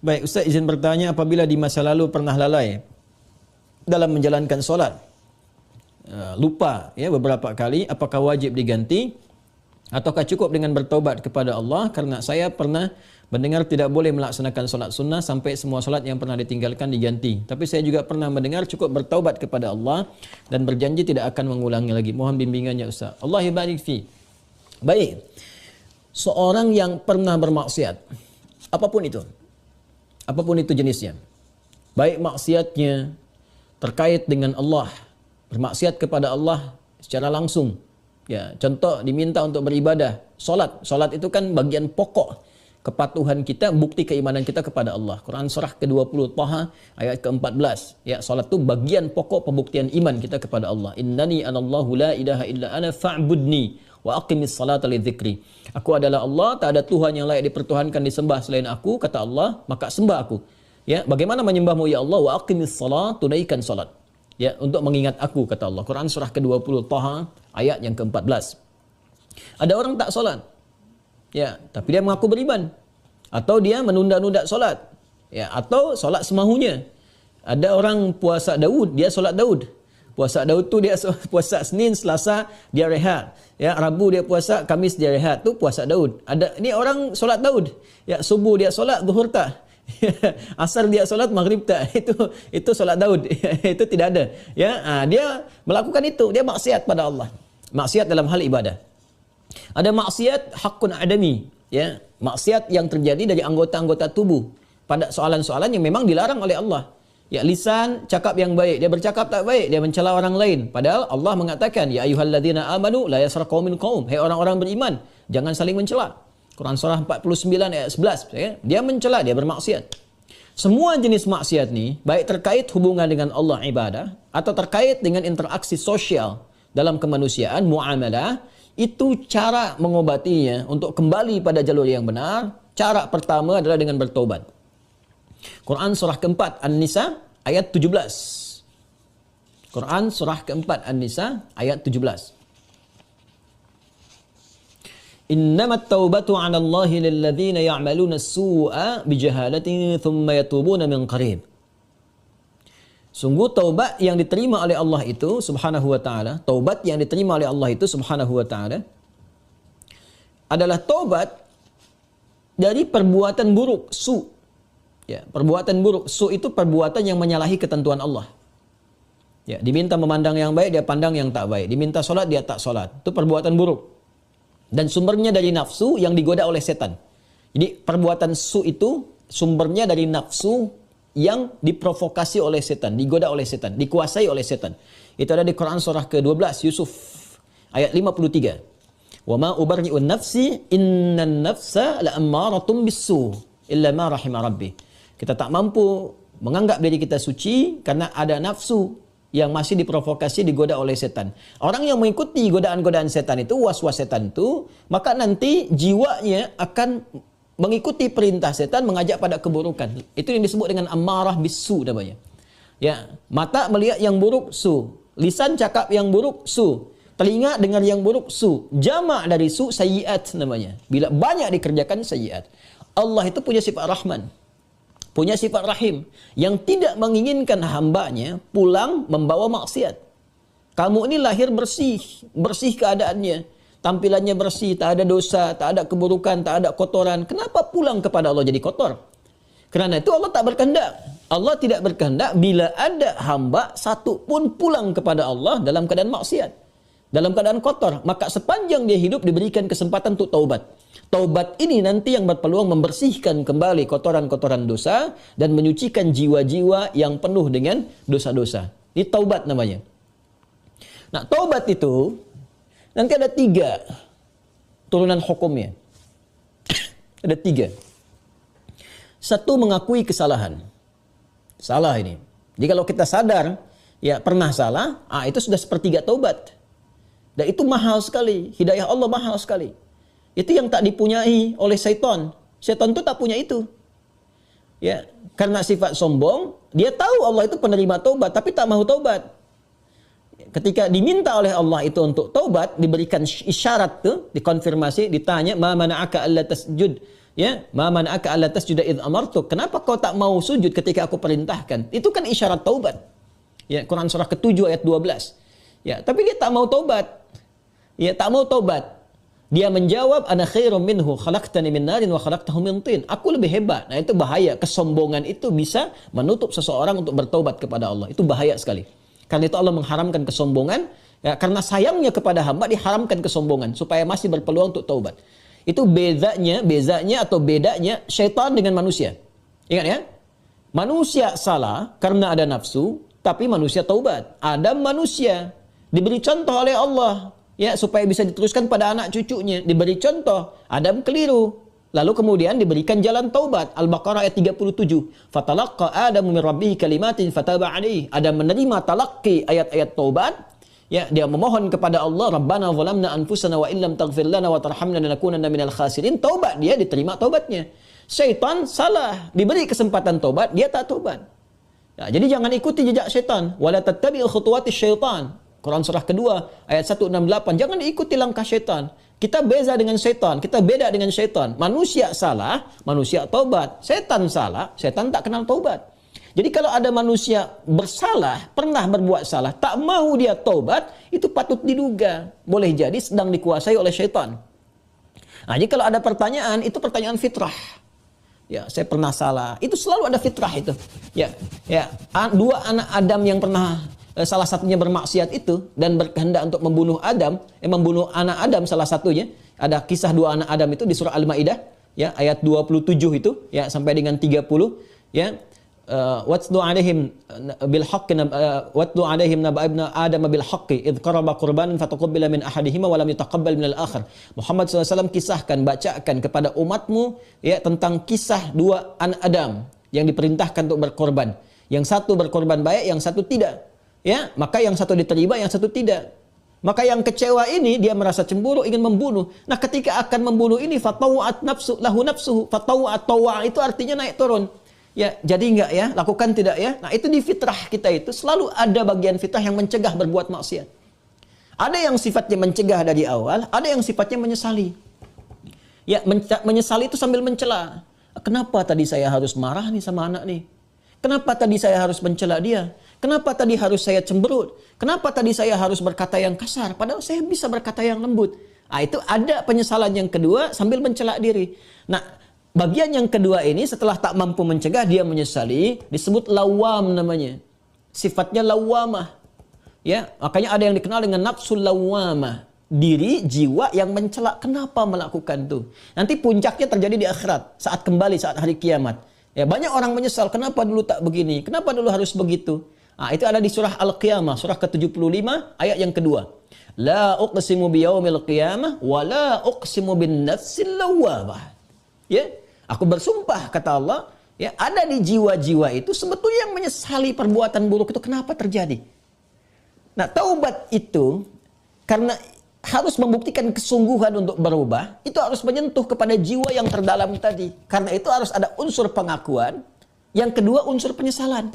Baik, Ustaz izin bertanya, apabila di masa lalu pernah lalai dalam menjalankan solat, lupa ya beberapa kali, apakah wajib diganti ataukah cukup dengan bertaubat kepada Allah? Karena saya pernah mendengar tidak boleh melaksanakan solat sunnah sampai semua solat yang pernah ditinggalkan diganti. Tapi saya juga pernah mendengar cukup bertaubat kepada Allah dan berjanji tidak akan mengulangi lagi. Mohon bimbingannya Ustaz. Allah barik fi. Baik. Seorang yang pernah bermaksiat, apapun itu jenisnya, baik maksiatnya terkait dengan Allah, bermaksiat kepada Allah secara langsung, ya, contoh diminta untuk beribadah, solat itu kan bagian pokok kepatuhan kita, bukti keimanan kita kepada Allah. Quran surah ke-20 Taha ayat ke-14, ya, solat itu bagian pokok pembuktian iman kita kepada Allah. Innani anallahu la ilaha illa ana fa'budni wa aqimis salata li dzikri. Aku adalah Allah, tak ada Tuhan yang layak dipertuhankan disembah selain aku, kata Allah, maka sembah aku. Ya, bagaimana menyembahmu ya Allah? Wa aqimis salat, tunaikan salat. Ya, untuk mengingat aku, kata Allah. Quran surah ke-20 Taha ayat yang ke-14. Ada orang tak salat. Ya, tapi dia mengaku beriman. Atau dia menunda-nunda salat. Ya, atau salat semahunya. Ada orang puasa Daud, dia salat Daud. Puasa Daud tu dia puasa Senin, Selasa dia rehat. Ya, Rabu dia puasa, Kamis dia rehat. Tu puasa Daud. Ada ni orang solat Daud. Ya, subuh dia solat, zuhur tak. Asar dia solat, maghrib tak. Itu solat Daud. Itu tidak ada. Ya, dia melakukan itu, dia maksiat pada Allah. Maksiat dalam hal ibadah. Ada maksiat hakun adami, ya, maksiat yang terjadi dari anggota-anggota tubuh pada soalan-soalan yang memang dilarang oleh Allah. Ya, lisan cakap yang baik, dia bercakap tak baik, dia mencela orang lain. Padahal Allah mengatakan, ya ayyuhalladzina amanu la yaskhar qaumin qaum. Hai orang-orang beriman, jangan saling mencela. Quran surah 49 ayat 11, ya. Dia mencela, dia bermaksiat. Semua jenis maksiat ni, baik terkait hubungan dengan Allah ibadah atau terkait dengan interaksi sosial dalam kemanusiaan, muamalah, itu cara mengobatinya untuk kembali pada jalur yang benar. Cara pertama adalah dengan bertobat. Quran surah keempat An-Nisa ayat 17. Quran surah keempat An-Nisa ayat 17. Innamat taubatu 'ala Allahi lilladzina ya'maluna as-su'a bijahalatin thumma yatubuna min qarib. Sungguh taubat yang diterima oleh Allah itu subhanahu wa ta'ala, taubat yang diterima oleh Allah itu subhanahu wa ta'ala adalah taubat dari perbuatan buruk, su. Ya, perbuatan buruk, su itu perbuatan yang menyalahi ketentuan Allah. Ya, diminta memandang yang baik, dia pandang yang tak baik. Diminta solat, dia tak solat. Itu perbuatan buruk. Dan sumbernya dari nafsu yang digoda oleh setan. Jadi perbuatan su itu sumbernya dari nafsu yang diprovokasi oleh setan, digoda oleh setan, dikuasai oleh setan. Itu ada di Quran surah ke-12 Yusuf ayat 53. Wa ma ubarri'un nafsi innan nafsa la'ammaratun bis-su illa ma rahima rabbi. Kita tak mampu menganggap diri kita suci karena ada nafsu yang masih diprovokasi, digoda oleh setan. Orang yang mengikuti godaan-godaan setan itu, was-was setan itu, maka nanti jiwanya akan mengikuti perintah setan, mengajak pada keburukan. Itu yang disebut dengan ammarah bisu namanya. Ya, mata melihat yang buruk, su. Lisan cakap yang buruk, su. Telinga dengar yang buruk, su. Jamak dari su, sayyiat namanya. Bila banyak dikerjakan sayyiat. Allah itu punya sifat Rahman, punya sifat Rahim, yang tidak menginginkan hambanya pulang membawa maksiat. Kamu ini lahir bersih, bersih keadaannya, tampilannya bersih, tak ada dosa, tak ada keburukan, tak ada kotoran. Kenapa pulang kepada Allah jadi kotor? Kerana itu Allah tak berkehendak. Allah tidak berkehendak bila ada hamba satu pun pulang kepada Allah dalam keadaan maksiat, dalam keadaan kotor. Maka sepanjang dia hidup diberikan kesempatan untuk taubat. Taubat ini nanti yang berpeluang membersihkan kembali kotoran-kotoran dosa dan menyucikan jiwa-jiwa yang penuh dengan dosa-dosa. Ini taubat namanya. Nah, taubat itu nanti ada 3 turunan hukumnya. Ada 3. 1, mengakui kesalahan. Salah ini. Jadi kalau kita sadar, ya pernah salah, itu sudah sepertiga taubat. Dan itu mahal sekali. Hidayah Allah mahal sekali. Itu yang tak dipunyai oleh syaitan. Syaitan itu tak punya itu. Ya, karena sifat sombong, dia tahu Allah itu penerima taubat, tapi tak mahu taubat. Ketika diminta oleh Allah itu untuk taubat, diberikan isyarat tuh, dikonfirmasi, ditanya, "Ma mana'aka alla tasjud Ya, ma mana'aka alla tasjuda id amartuk. Kenapa kau tak mau sujud ketika aku perintahkan? Itu kan isyarat taubat. Ya, Quran surah ke-7 ayat 12. Ya, tapi dia tak mau taubat. Ya, tak mau taubat. Dia menjawab, ana khairum minhu, khalaqtani min narin wa khalaqtahu min tin. Aku lebih hebat. Nah, itu bahaya. Kesombongan itu bisa menutup seseorang untuk bertaubat kepada Allah. Itu bahaya sekali. Karena itu Allah mengharamkan kesombongan. Ya, karena sayangnya kepada hamba diharamkan kesombongan supaya masih berpeluang untuk taubat. Itu bezanya syaitan dengan manusia. Ingat ya? Manusia salah karena ada nafsu, tapi manusia taubat. Adam manusia diberi contoh oleh Allah, ya, supaya bisa diteruskan pada anak cucunya. Diberi contoh, Adam keliru. Lalu kemudian diberikan jalan taubat. Al-Baqarah ayat 37. Fatalaqqa Adamu min rabbih kalimatin fataba alaihi. Adam menerima talaqi ayat-ayat taubat. Ya, dia memohon kepada Allah, Rabbana zalamna anfusana wa illam taghfir lana wa tarhamna lanakunanna minal khasirin. Taubat, dia diterima taubatnya. Syaitan salah, diberi kesempatan taubat, dia tak taubat. Ya, jadi jangan ikuti jejak syaitan. Wala tattabi'u khutuwatis syaitan. Quran surah kedua ayat 168. Jangan ikuti langkah syaitan. Kita beda dengan syaitan, kita beda dengan syaitan. Manusia salah, manusia taubat. Syaitan salah, syaitan tak kenal taubat. Jadi kalau ada manusia bersalah, pernah berbuat salah, tak mau dia taubat, itu patut diduga. Boleh jadi sedang dikuasai oleh syaitan. Nah, jadi kalau ada pertanyaan, itu pertanyaan fitrah. Ya, saya pernah salah. Itu selalu ada fitrah itu. Ya, dua anak Adam yang pernah salah satunya bermaksiat itu dan berkehendak untuk membunuh membunuh anak Adam salah satunya. Ada kisah dua anak Adam itu di surah Al-Maidah, ya, ayat 27 itu, ya, sampai dengan 30, ya. Watlu alaihim bil haqqi watlu alaihim naba ibna adam bil haqqi id qaraba qurbanan fataqabbala min ahadihima wa lam yutaqabbal min al akhar. Muhammad SAW kisahkan, bacakan kepada umatmu, ya, tentang kisah dua anak Adam yang diperintahkan untuk berkorban. Yang satu berkorban baik, yang satu tidak. Ya, maka yang satu diterima, yang satu tidak. Maka yang kecewa ini dia merasa cemburu, ingin membunuh. Nah, ketika akan membunuh ini fatawat nafsu lahu nafsuhu, fatawat tawa itu artinya naik turun. Ya, jadi enggak ya, lakukan tidak ya. Nah, itu di fitrah kita itu selalu ada bagian fitrah yang mencegah berbuat maksiat. Ada yang sifatnya mencegah dari awal, ada yang sifatnya menyesali. Ya, menyesali itu sambil mencela. Kenapa tadi saya harus marah nih sama anak nih? Kenapa tadi saya harus mencela dia? Kenapa tadi harus saya cemberut? Kenapa tadi saya harus berkata yang kasar? Padahal saya bisa berkata yang lembut. Nah, itu ada penyesalan yang kedua sambil mencela diri. Nah, bagian yang kedua ini setelah tak mampu mencegah, dia menyesali, disebut lawam namanya. Sifatnya lawamah. Ya, makanya ada yang dikenal dengan nafsul lawamah. Diri, jiwa yang mencela. Kenapa melakukan itu? Nanti puncaknya terjadi di akhirat, saat kembali, saat hari kiamat. Ya, banyak orang menyesal, kenapa dulu tak begini? Kenapa dulu harus begitu? Nah, itu ada di surah Al-Qiyamah, surah ke-75, ayat yang kedua. La uqsimu biyaumil qiyamah, wa la uqsimu bin nafsil lawamah. Ya, aku bersumpah, kata Allah, ya, ada di jiwa-jiwa itu sebetulnya yang menyesali perbuatan buruk itu kenapa terjadi. Nah, taubat itu karena harus membuktikan kesungguhan untuk berubah, itu harus menyentuh kepada jiwa yang terdalam tadi. Karena itu harus ada unsur pengakuan, yang kedua unsur penyesalan.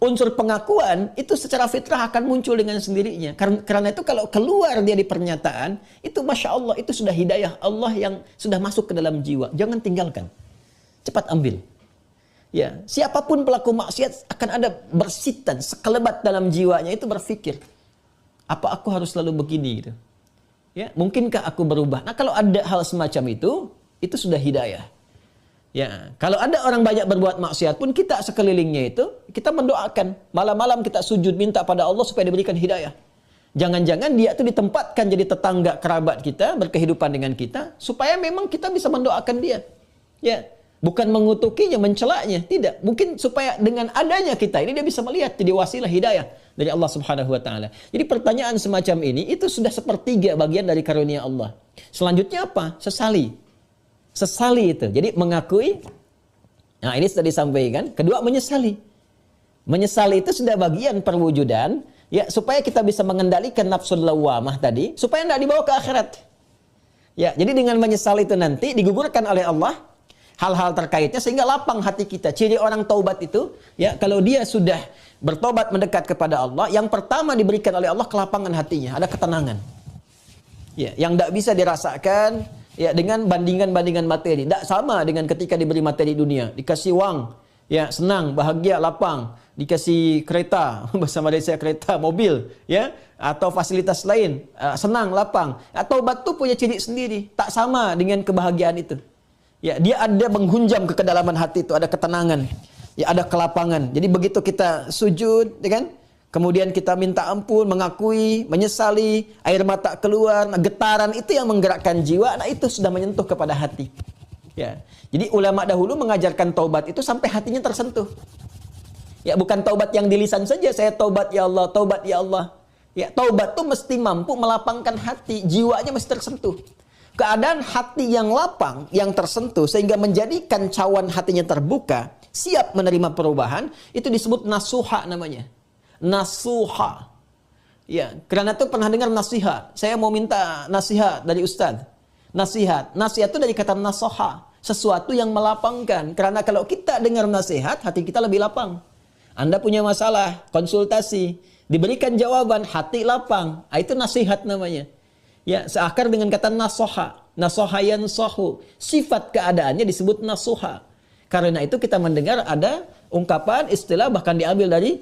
Unsur pengakuan itu secara fitrah akan muncul dengan sendirinya. Karena itu kalau keluar dia di pernyataan, itu Masya Allah, itu sudah hidayah Allah yang sudah masuk ke dalam jiwa. Jangan tinggalkan. Cepat ambil. Ya, siapapun pelaku maksiat akan ada bersitan, sekelebat dalam jiwanya itu berpikir, apa aku harus selalu begini gitu. Ya, mungkinkah aku berubah? Nah, kalau ada hal semacam itu sudah hidayah. Ya, kalau ada orang banyak berbuat maksiat pun kita sekelilingnya itu kita mendoakan, malam-malam kita sujud minta pada Allah supaya diberikan hidayah. Jangan-jangan dia itu ditempatkan jadi tetangga kerabat kita, berkehidupan dengan kita supaya memang kita bisa mendoakan dia. Ya, bukan mengutukinya, mencelaknya, tidak. Mungkin supaya dengan adanya kita ini dia bisa melihat jadi wasilah hidayah dari Allah Subhanahu wa taala. Jadi pertanyaan semacam ini itu sudah sepertiga bagian dari karunia Allah. Selanjutnya apa? Sesali itu. Jadi mengakui, nah ini sudah disampaikan. Kedua, menyesali. Menyesali itu sudah bagian perwujudan, ya, supaya kita bisa mengendalikan nafsul lawamah tadi, supaya tidak dibawa ke akhirat. Ya, jadi dengan menyesali itu nanti digugurkan oleh Allah hal-hal terkaitnya sehingga lapang hati kita. Ciri orang taubat itu, ya, kalau dia sudah bertobat mendekat kepada Allah, yang pertama diberikan oleh Allah kelapangan hatinya, ada ketenangan. Ya, yang tidak bisa dirasakan, Ya, dengan bandingan-bandingan materi. Tak sama dengan ketika diberi materi dunia. Dikasih wang, ya, senang, bahagia, lapang. Dikasih kereta, bahasa Malaysia kereta, mobil, ya, atau fasilitas lain, senang, lapang. Taubat itu punya ciri sendiri. Tak sama dengan kebahagiaan itu. Ya, dia ada menghunjam ke kedalaman hati itu, ada ketenangan, ya, ada kelapangan. Jadi begitu kita sujud, ya kan? Kemudian kita minta ampun, mengakui, menyesali, air mata keluar, getaran itu yang menggerakkan jiwa. Nah, itu sudah menyentuh kepada hati. Ya. Jadi ulama dahulu mengajarkan taubat itu sampai hatinya tersentuh. Ya, bukan taubat yang di lisan saja, saya taubat ya Allah, taubat ya Allah. Ya, taubat itu mesti mampu melapangkan hati, jiwanya mesti tersentuh. Keadaan hati yang lapang, yang tersentuh, sehingga menjadikan cawan hatinya terbuka, siap menerima perubahan, itu disebut nasuha namanya. Nasuha. Ya, karena itu pernah dengar nasihat. Saya mau minta nasihat dari Ustadz. Nasihat. Nasihat itu dari kata nasoha. Sesuatu yang melapangkan. Karena kalau kita dengar nasihat, hati kita lebih lapang. Anda punya masalah, konsultasi, diberikan jawaban, hati lapang. Itu nasihat namanya. Ya, seakar dengan kata nasoha. Nasoha yansohu. Sifat keadaannya disebut nasuha. Karena itu kita mendengar ada ungkapan, istilah, bahkan diambil dari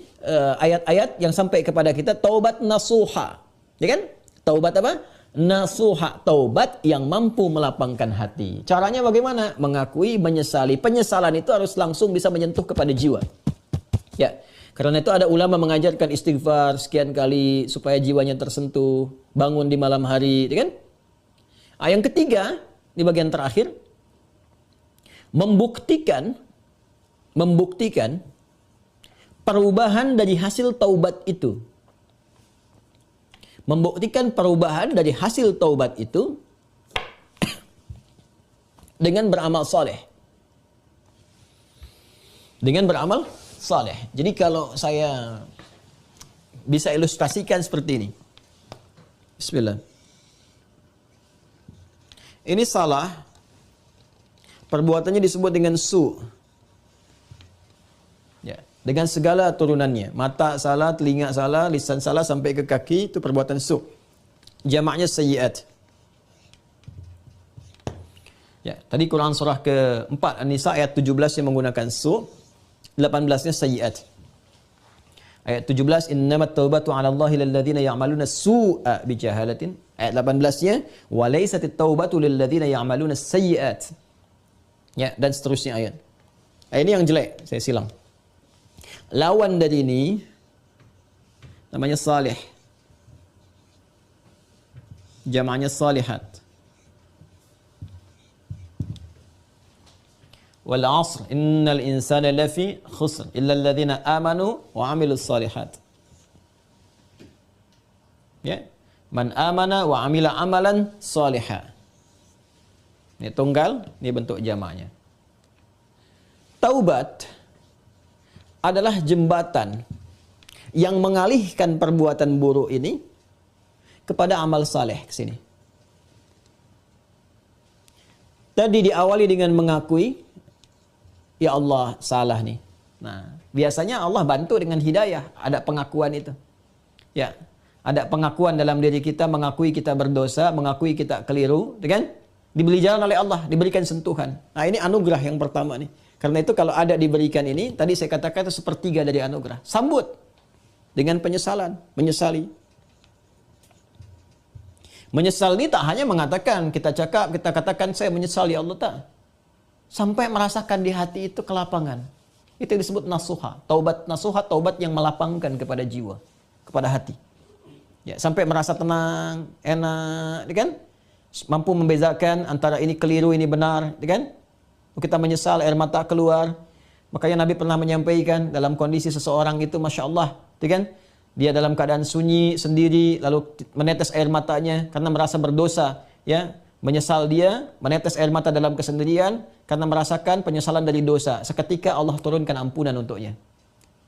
ayat-ayat yang sampai kepada kita, taubat nasuha. Ya kan? Taubat apa? Nasuha. Taubat yang mampu melapangkan hati. Caranya bagaimana? Mengakui, menyesali. Penyesalan itu harus langsung bisa menyentuh kepada jiwa. Ya, karena itu ada ulama mengajarkan istighfar sekian kali supaya jiwanya tersentuh, bangun di malam hari, ya kan? Yang ketiga, di bagian terakhir, membuktikan perubahan dari hasil taubat itu. Membuktikan perubahan dari hasil taubat itu dengan beramal soleh. Dengan beramal soleh. Jadi kalau saya bisa ilustrasikan seperti ini. Bismillah. Ini salah. Perbuatannya disebut dengan su. Ya, dengan segala turunannya. Mata salah, telinga salah, lisan salah sampai ke kaki, itu perbuatan su. Jamaknya sayyiat. Ya, tadi Quran surah ke-4 An-Nisa ayat 17 yang menggunakan su. 18-nya sayyiat. Ayat 17, innamat taubatu 'ala Allahi lilladzina ya'maluna su'a bijahalatin. Ayat 18-nya, wa laysatit taubatu lilladzina ya'maluna sayyiat. Ya, dan seterusnya ayat. Ini yang jelek, saya silang. Lawan dari ini namanya salih. Jamaknya salihat. Wal 'asr innal insana lafi khusr illa alladhina amanu wa 'amilus salihat. Ya, man amana wa 'amila amalan salihah. Ini tunggal, ini bentuk jamaknya. Taubat adalah jembatan yang mengalihkan perbuatan buruk ini kepada amal saleh ke sini. Tadi diawali dengan mengakui, ya Allah, salah nih. Nah, biasanya Allah bantu dengan hidayah, ada pengakuan itu. Ya, ada pengakuan dalam diri kita, mengakui kita berdosa, mengakui kita keliru, kan? Diberi jalan oleh Allah, diberikan sentuhan. Nah, ini anugerah yang pertama nih. Karena itu kalau ada diberikan ini, tadi saya katakan itu sepertiga dari anugerah. Sambut dengan penyesalan, menyesali. Menyesal ini tak hanya mengatakan, kita cakap, kita katakan saya menyesal ya Allah, tak. Sampai merasakan di hati itu kelapangan. Itu yang disebut nasuha. Taubat nasuha, taubat yang melapangkan kepada jiwa, kepada hati. Ya, sampai merasa tenang, enak, kan? Mampu membezakan antara ini keliru, ini benar, kan? Kita menyesal, air mata keluar. Makanya Nabi pernah menyampaikan dalam kondisi seseorang itu, Masya Allah, kan? Dia dalam keadaan sunyi, sendiri, lalu menetes air matanya karena merasa berdosa, ya. Menyesal dia, menetes air mata dalam kesendirian karena merasakan penyesalan dari dosa. Seketika Allah turunkan ampunan untuknya.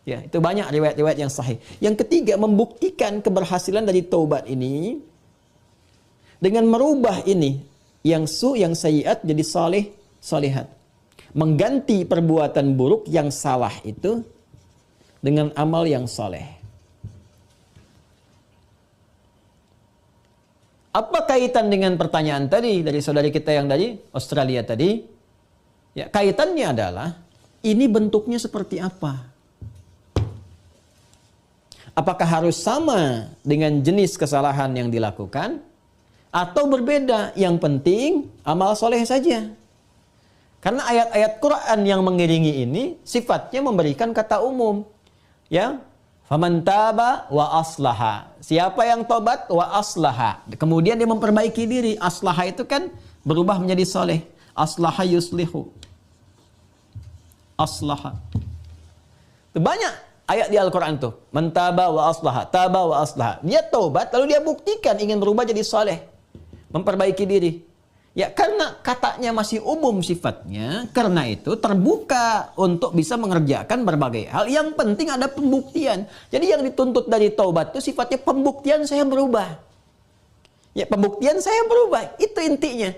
Ya, itu banyak riwayat-riwayat yang sahih. Yang ketiga, membuktikan keberhasilan dari taubat ini dengan merubah ini yang su, yang sayyiat jadi salih, salihat. Mengganti perbuatan buruk yang salah itu dengan amal yang saleh. Apa kaitan dengan pertanyaan tadi dari saudari kita yang dari Australia tadi? Ya, kaitannya adalah ini bentuknya seperti apa? Apakah harus sama dengan jenis kesalahan yang dilakukan atau berbeda? Yang penting amal soleh saja. Karena ayat-ayat Quran yang mengiringi ini sifatnya memberikan kata umum. Ya, faman taba wa aslaha. Siapa yang tobat wa aslaha. Kemudian dia memperbaiki diri. Aslaha itu kan berubah menjadi soleh. Aslaha yuslihu. Aslaha. Itu banyak ayat di Al-Quran tuh. Man taba wa aslaha. Taba wa aslaha. Dia tobat lalu dia buktikan ingin berubah jadi soleh. Memperbaiki diri. Ya, karena katanya masih umum sifatnya, karena itu terbuka untuk bisa mengerjakan berbagai hal. Yang penting ada pembuktian. Jadi yang dituntut dari taubat itu sifatnya pembuktian saya berubah. Ya, pembuktian saya berubah. Itu intinya.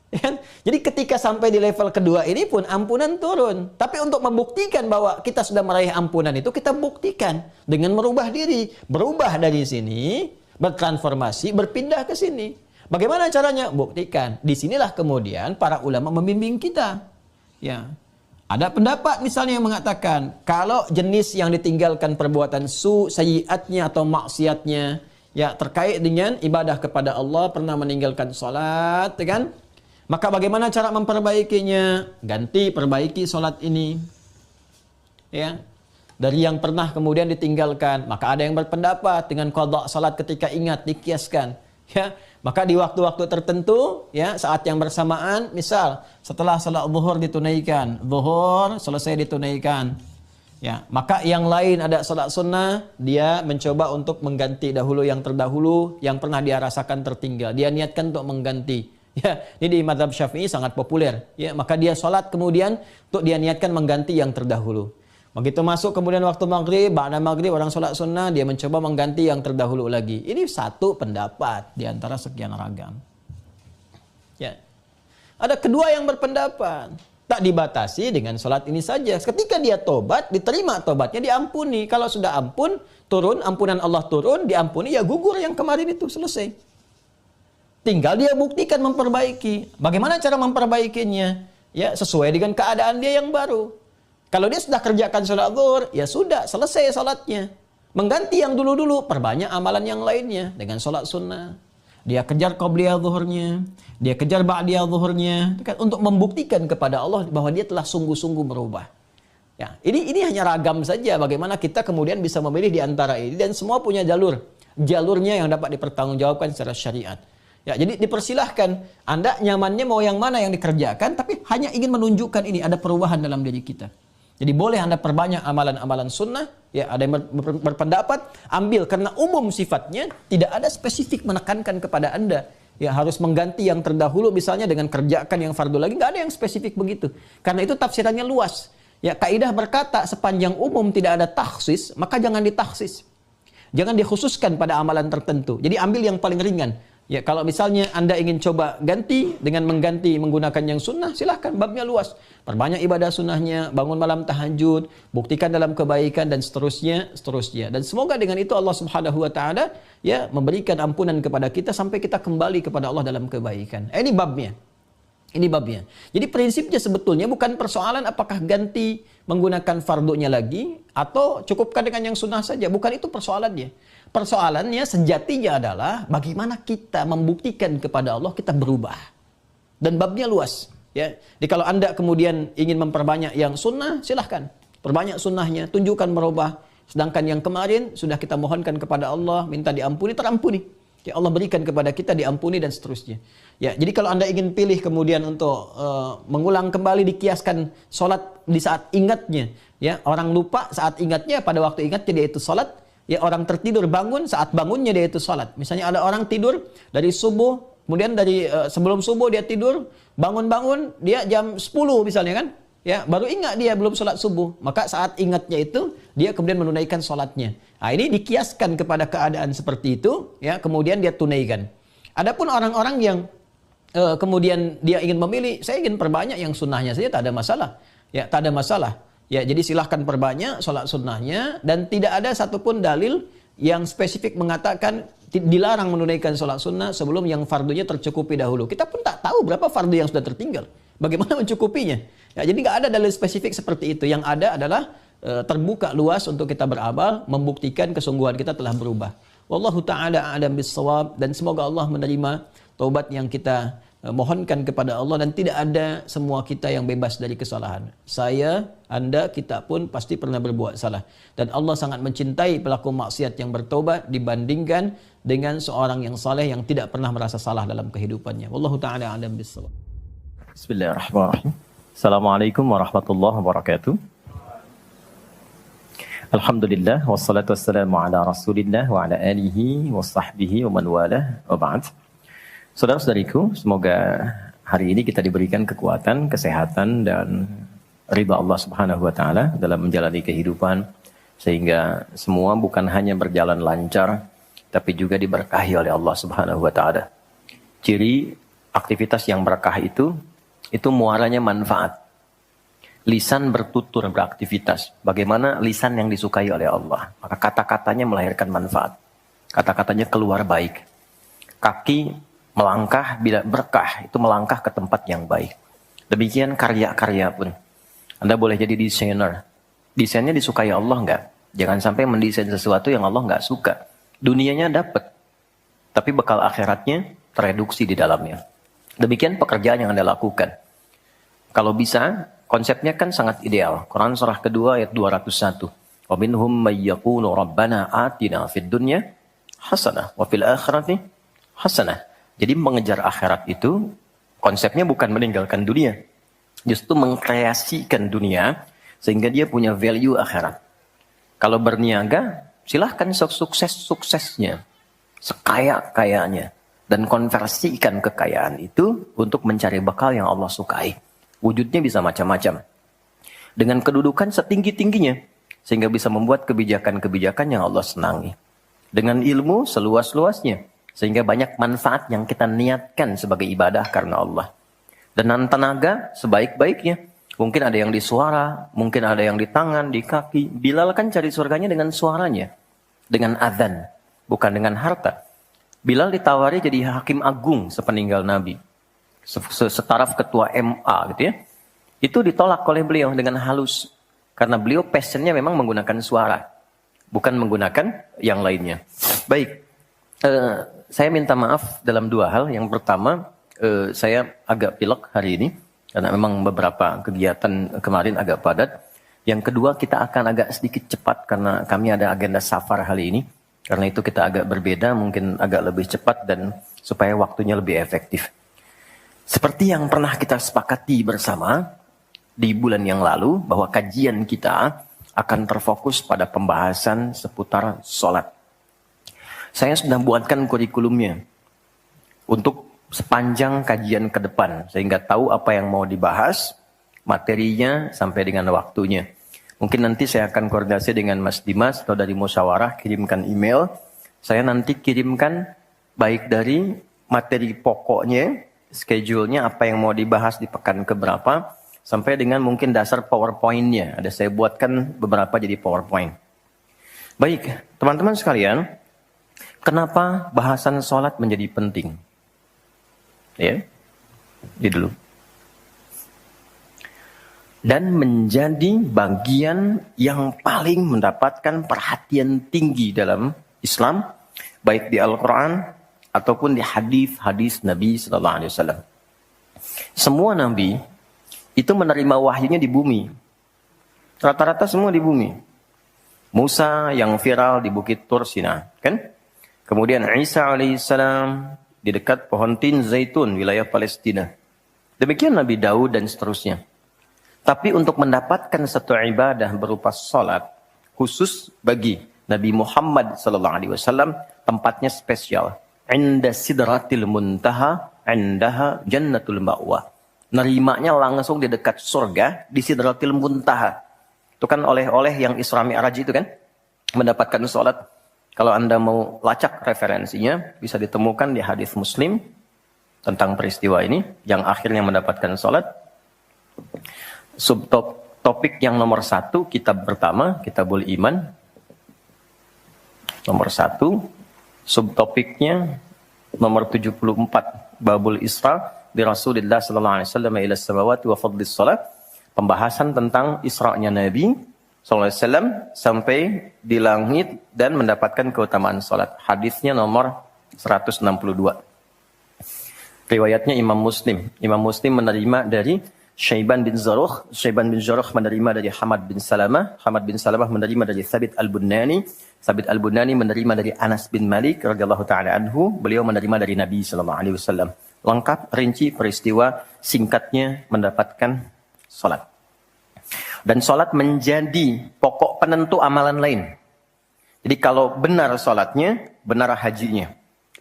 Ya, jadi ketika sampai di level kedua ini pun ampunan turun. Tapi untuk membuktikan bahwa kita sudah meraih ampunan itu, kita buktikan dengan merubah diri. Berubah dari sini, bertransformasi, berpindah ke sini. Bagaimana caranya? Buktikan. Disinilah kemudian para ulama membimbing kita. Ya, ada pendapat misalnya yang mengatakan kalau jenis yang ditinggalkan perbuatan sayyiatnya atau maksiatnya, ya terkait dengan ibadah kepada Allah, pernah meninggalkan salat, kan? Maka bagaimana cara memperbaikinya? Ganti, perbaiki salat ini. Ya. Dari yang pernah kemudian ditinggalkan, maka ada yang berpendapat dengan qadha salat ketika ingat, dikiaskan. Ya, maka di waktu-waktu tertentu, ya, saat yang bersamaan, misal setelah salat zuhur ditunaikan, zuhur selesai ditunaikan, ya, maka yang lain ada salat sunnah, dia mencoba untuk mengganti dahulu yang terdahulu, yang pernah dia rasakan tertinggal, dia niatkan untuk mengganti. Ya, ini di mazhab Syafi'i sangat populer. Ya, maka dia salat kemudian untuk dia niatkan mengganti yang terdahulu. Begitu masuk kemudian waktu maghrib, ba'da maghrib orang sholat sunnah, dia mencoba mengganti yang terdahulu lagi. Ini satu pendapat di antara sekian ragam. Ya. Ada kedua yang berpendapat, tak dibatasi dengan sholat ini saja. Ketika dia tobat, diterima tobatnya, diampuni. Kalau sudah ampun, turun, ampunan Allah turun, diampuni, ya gugur yang kemarin itu, selesai. Tinggal dia buktikan memperbaiki. Bagaimana cara memperbaikinya? Ya, sesuai dengan keadaan dia yang baru. Kalau dia sudah kerjakan sholat zuhur, ya sudah, selesai sholatnya. Mengganti yang dulu-dulu, perbanyak amalan yang lainnya dengan sholat sunnah. Dia kejar qabliyah zuhurnya, dia kejar ba'diyah zuhurnya, untuk membuktikan kepada Allah bahwa dia telah sungguh-sungguh berubah. Ya, ini hanya ragam saja bagaimana kita kemudian bisa memilih di antara ini, dan semua punya jalurnya yang dapat dipertanggungjawabkan secara syariat. Ya, jadi dipersilahkan, Anda nyamannya mau yang mana yang dikerjakan, tapi hanya ingin menunjukkan ini ada perubahan dalam diri kita. Jadi boleh Anda perbanyak amalan-amalan sunnah, ya, ada yang berpendapat ambil karena umum sifatnya, tidak ada spesifik menekankan kepada Anda ya harus mengganti yang terdahulu misalnya dengan kerjakan yang fardu lagi, nggak ada yang spesifik begitu. Karena itu tafsirannya luas. Ya, kaidah berkata sepanjang umum tidak ada takhsis, maka jangan ditaksis. Jangan dikhususkan pada amalan tertentu. Jadi ambil yang paling ringan. Ya, kalau misalnya Anda ingin coba ganti dengan mengganti menggunakan yang sunnah, silahkan, babnya luas. Perbanyak ibadah sunnahnya, bangun malam tahajud, buktikan dalam kebaikan dan seterusnya. Dan semoga dengan itu Allah Subhanahu wa taala ya memberikan ampunan kepada kita sampai kita kembali kepada Allah dalam kebaikan. Ini babnya. Jadi prinsipnya sebetulnya bukan persoalan apakah ganti menggunakan fardunya lagi atau cukupkan dengan yang sunnah saja. Bukan itu persoalannya. Persoalannya sejatinya adalah bagaimana kita membuktikan kepada Allah kita berubah. Dan babnya luas. Ya. Jadi kalau Anda kemudian ingin memperbanyak yang sunnah, silahkan. Perbanyak sunnahnya, tunjukkan merubah. Sedangkan yang kemarin sudah kita mohonkan kepada Allah, minta diampuni, terampuni. Ya, Allah berikan kepada kita diampuni dan seterusnya. Ya, jadi kalau Anda ingin pilih kemudian untuk mengulang kembali, dikiaskan sholat di saat ingatnya. Ya, orang lupa saat ingatnya, pada waktu ingatnya dia itu sholat. Ya, orang tertidur bangun, saat bangunnya dia itu sholat. Misalnya ada orang tidur dari subuh, kemudian dari sebelum subuh dia tidur, bangun-bangun, dia jam 10 misalnya kan. Ya, baru ingat dia belum sholat subuh. Maka saat ingatnya itu, dia kemudian menunaikan sholatnya. Nah, ini dikiaskan kepada keadaan seperti itu, ya, kemudian dia tunaikan. Adapun orang-orang yang kemudian dia ingin memilih, saya ingin perbanyak yang sunnahnya saja, tak ada masalah. Ya, tak ada masalah. Ya, jadi silahkan perbanyak sholat sunnahnya, dan tidak ada satupun dalil yang spesifik mengatakan dilarang menunaikan sholat sunnah sebelum yang fardunya tercukupi dahulu. Kita pun tak tahu berapa fardu yang sudah tertinggal. Bagaimana mencukupinya? Ya, jadi nggak ada dalil spesifik seperti itu. Yang ada adalah terbuka luas untuk kita beramal, membuktikan kesungguhan kita telah berubah. Wallahu ta'ala a'lam bis-shawab, dan semoga Allah menerima taubat yang kita mohonkan kepada Allah, dan tidak ada semua kita yang bebas dari kesalahan. Saya, Anda, kita pun pasti pernah berbuat salah. Dan Allah sangat mencintai pelaku maksiat yang bertobat dibandingkan dengan seorang yang saleh yang tidak pernah merasa salah dalam kehidupannya. Wallahu ta'ala a'lam bis-shawab. Bismillahirrahmanirrahim. Assalamualaikum warahmatullahi wabarakatuh. Alhamdulillah, wassalatu wassalamu ala rasulillah wa ala alihi wa sahbihi wa man walah, wa ba'd. Saudara-saudariku, semoga hari ini kita diberikan kekuatan, kesehatan, dan ridha Allah Subhanahu wa Ta'ala dalam menjalani kehidupan, sehingga semua bukan hanya berjalan lancar, tapi juga diberkahi oleh Allah Subhanahu wa Ta'ala. Ciri aktivitas yang berkah itu muaranya manfaat. Lisan bertutur beraktivitas. Bagaimana lisan yang disukai oleh Allah? Maka kata-katanya melahirkan manfaat. Kata-katanya keluar baik. Kaki melangkah bila berkah, itu melangkah ke tempat yang baik. Demikian karya-karya pun. Anda boleh jadi desainer. Desainnya disukai Allah enggak? Jangan sampai mendesain sesuatu yang Allah enggak suka. Dunianya dapat, tapi bekal akhiratnya tereduksi di dalamnya. Demikian pekerjaan yang Anda lakukan. Kalau bisa, konsepnya kan sangat ideal. Quran surah kedua ayat 201. Wa minhum may yaqulu rabbana atina fid dunya hasanah wa fil akhirati hasanah. Jadi mengejar akhirat itu konsepnya bukan meninggalkan dunia. Justru mengkreasikan dunia sehingga dia punya value akhirat. Kalau berniaga, silahkan sukses-suksesnya, sekaya-kayanya, dan konversikan kekayaan itu untuk mencari bekal yang Allah sukai. Wujudnya bisa macam-macam. Dengan kedudukan setinggi-tingginya, sehingga bisa membuat kebijakan-kebijakan yang Allah senangi. Dengan ilmu seluas-luasnya, sehingga banyak manfaat yang kita niatkan sebagai ibadah karena Allah. Dan tenaga sebaik-baiknya. Mungkin ada yang di suara, mungkin ada yang di tangan, di kaki. Bilal kan cari surganya dengan suaranya. Dengan azan, bukan dengan harta. Bilal ditawari jadi hakim agung sepeninggal Nabi. Setaraf ketua MA gitu ya. Itu ditolak oleh beliau dengan halus. Karena beliau passionnya memang menggunakan suara. Bukan menggunakan yang lainnya. Baik. Saya minta maaf dalam dua hal. Yang pertama, saya agak pilek hari ini. Karena memang beberapa kegiatan kemarin agak padat. Yang kedua, kita akan agak sedikit cepat karena kami ada agenda safar hari ini. Karena itu kita agak berbeda, mungkin agak lebih cepat dan supaya waktunya lebih efektif. Seperti yang pernah kita sepakati bersama di bulan yang lalu, bahwa kajian kita akan terfokus pada pembahasan seputar sholat. Saya sudah buatkan kurikulumnya untuk sepanjang kajian ke depan. Sehingga tahu apa yang mau dibahas, materinya sampai dengan waktunya. Mungkin nanti saya akan koordinasi dengan Mas Dimas atau dari musyawarah, kirimkan email. Saya nanti kirimkan baik dari materi pokoknya, schedule-nya apa yang mau dibahas di pekan keberapa, sampai dengan mungkin dasar PowerPoint-nya. Ada saya buatkan beberapa jadi PowerPoint. Baik, teman-teman sekalian, kenapa bahasan sholat menjadi penting? Ya, ini dulu. Dan menjadi bagian yang paling mendapatkan perhatian tinggi dalam Islam, baik di Al-Quran ataupun di hadis-hadis Nabi Sallallahu Alaihi Wasallam. Semua Nabi itu menerima wahyunya di bumi. Rata-rata semua di bumi. Musa yang viral di Bukit Tur Sina, kan? Kemudian Isa alaihissalam di dekat pohon tin zaitun, wilayah Palestina. Demikian Nabi Daud dan seterusnya. Tapi untuk mendapatkan satu ibadah berupa salat, khusus bagi Nabi Muhammad SAW, tempatnya spesial. Inda sidratil muntaha, indaha jannatul ma'wa. Nerimanya langsung di dekat surga, di sidratil muntaha. Itu kan oleh-oleh yang Isra Mi'raj itu kan, mendapatkan salat. Kalau Anda mau lacak referensinya, bisa ditemukan di hadis Muslim tentang peristiwa ini, yang akhirnya mendapatkan salat. Subtopik yang nomor 1, kitab pertama, Kitabul Iman. Nomor 1, Subtopiknya nomor 74, Babul Isra di Rasulullah sallallahu alaihi wasallam ila samawati wa fadlis salat. Pembahasan tentang Isra-nya Nabi sallallahu alaihi wasallam sampai di langit dan mendapatkan keutamaan salat. Hadisnya nomor 162. Riwayatnya Imam Muslim. Imam Muslim menerima dari Syaiban bin Zarukh. Syaiban bin Zarukh menerima dari Hamad bin Salamah. Hamad bin Salamah menerima dari Thabit al-Bunani. Thabit al-Bunani menerima dari Anas bin Malik radhiyallahu taala anhu. Beliau menerima dari Nabi sallallahu alaihi wasallam. Lengkap, rinci, peristiwa singkatnya mendapatkan salat. Dan salat menjadi pokok penentu amalan lain. Jadi kalau benar salatnya, benar hajinya.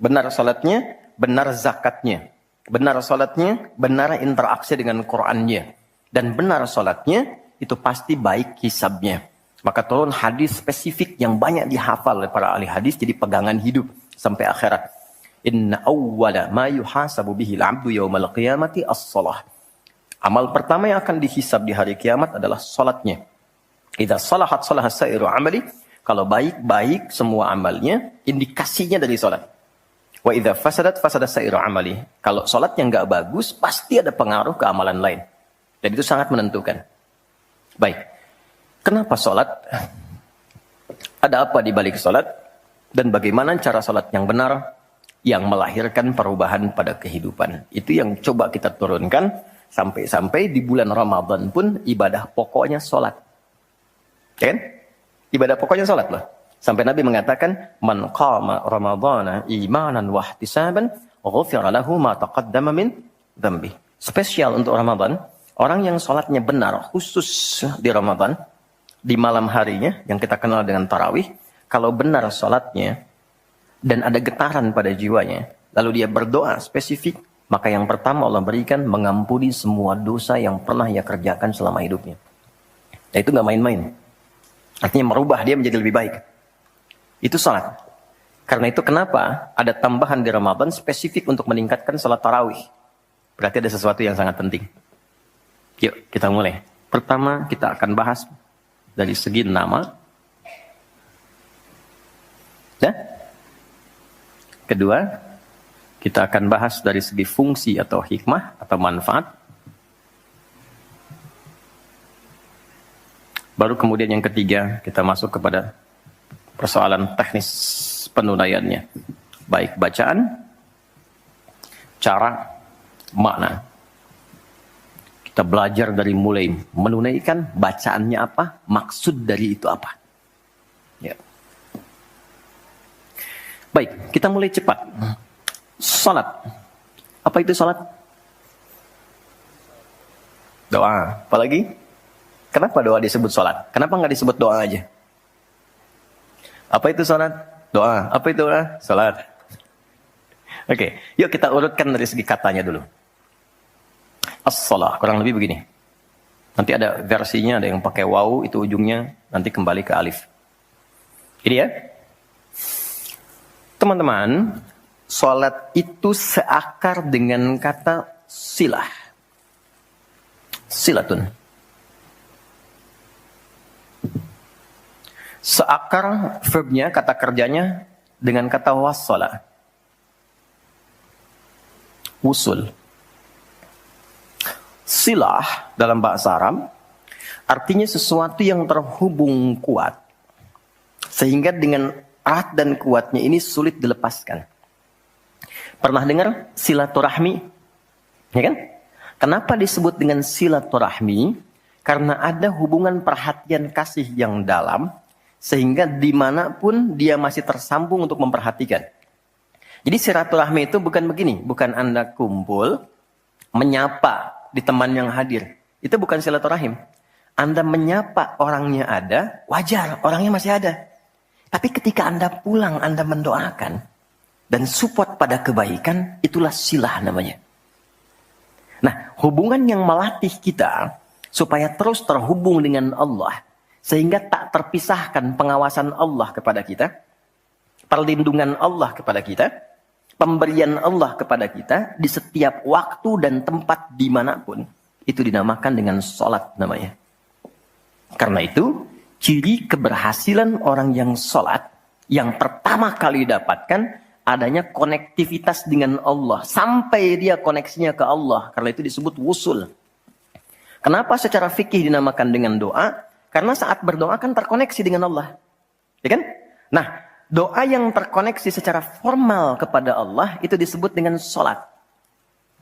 Benar salatnya, benar zakatnya. Benar salatnya, benar interaksi dengan Qur'annya. Dan benar salatnya, itu pasti baik hisabnya. Maka turun hadis spesifik yang banyak dihafal oleh para ahli hadis, jadi pegangan hidup sampai akhirat. Inna awwala ma yuhasabu bihi al-'abdu yawmal qiyamati as-shalah. Amal pertama yang akan dihisab di hari kiamat adalah salatnya. Idza salahat salaha sa'iru amali. Kalau baik-baik semua amalnya, indikasinya dari salat. Wa idza fasadat fasada sa'iru amali. Kalau salatnya enggak bagus, pasti ada pengaruh ke amalan lain. Dan itu sangat menentukan. Baik. Kenapa salat? Ada apa di balik salat? Dan bagaimana cara salat yang benar yang melahirkan perubahan pada kehidupan? Itu yang coba kita turunkan. Sampai-sampai di bulan Ramadan pun ibadah pokoknya sholat. Ya kan? Ibadah pokoknya sholat loh. Sampai Nabi mengatakan, Man qama Ramadana imanan wahtisaban, ghufira lahu ma taqaddama min dhanbi. Spesial untuk Ramadan, orang yang sholatnya benar, khusus di Ramadan, di malam harinya, yang kita kenal dengan tarawih, kalau benar sholatnya, dan ada getaran pada jiwanya, lalu dia berdoa spesifik, maka yang pertama Allah berikan mengampuni semua dosa yang pernah ia kerjakan selama hidupnya. Dan itu nggak main-main. Artinya merubah dia menjadi lebih baik. Itu salat. Karena itu kenapa ada tambahan di Ramadan spesifik untuk meningkatkan salat tarawih. Berarti ada sesuatu yang sangat penting. Yuk kita mulai. Pertama kita akan bahas dari segi nama. Ya? Kedua, kita akan bahas dari segi fungsi atau hikmah atau manfaat. Baru kemudian yang ketiga, kita masuk kepada persoalan teknis penunaiannya. Baik bacaan, cara, makna. Kita belajar dari mulai menunaikan, bacaannya apa, maksud dari itu apa. Ya. Baik, kita mulai cepat. Salat. Apa itu salat? Doa. Apalagi? Kenapa doa disebut salat? Kenapa nggak disebut doa aja? Apa itu salat? Doa. Apa itu doa? Salat. Oke, yuk kita urutkan dari segi katanya dulu. As-salah, kurang lebih begini. Nanti ada versinya, ada yang pakai waw, itu ujungnya nanti kembali ke alif. Ini ya. Teman-teman, salat itu seakar dengan kata silah. Silatun. Seakar verbnya, kata kerjanya dengan kata wassala. Wusul. Silah dalam bahasa Arab artinya sesuatu yang terhubung kuat. Sehingga dengan erat dan kuatnya ini sulit dilepaskan. Pernah dengar silaturahmi? Ya kan? Kenapa disebut dengan silaturahmi? Karena ada hubungan perhatian kasih yang dalam, sehingga dimanapun dia masih tersambung untuk memperhatikan. Jadi silaturahmi itu bukan begini, bukan Anda kumpul, menyapa di teman yang hadir. Itu bukan silaturahim. Anda menyapa orangnya ada, wajar, orangnya masih ada. Tapi ketika Anda pulang, Anda mendoakan, dan support pada kebaikan, itulah silah namanya. Nah, hubungan yang melatih kita supaya terus terhubung dengan Allah, sehingga tak terpisahkan pengawasan Allah kepada kita, perlindungan Allah kepada kita, pemberian Allah kepada kita di setiap waktu dan tempat dimanapun, itu dinamakan dengan sholat namanya. Karena itu, ciri keberhasilan orang yang sholat, yang pertama pertama kali didapatkan adanya konektivitas dengan Allah. Sampai dia koneksinya ke Allah. Karena itu disebut wusul. Kenapa secara fikih dinamakan dengan doa? Karena saat berdoa kan terkoneksi dengan Allah. Ya kan? Nah, doa yang terkoneksi secara formal kepada Allah itu disebut dengan sholat.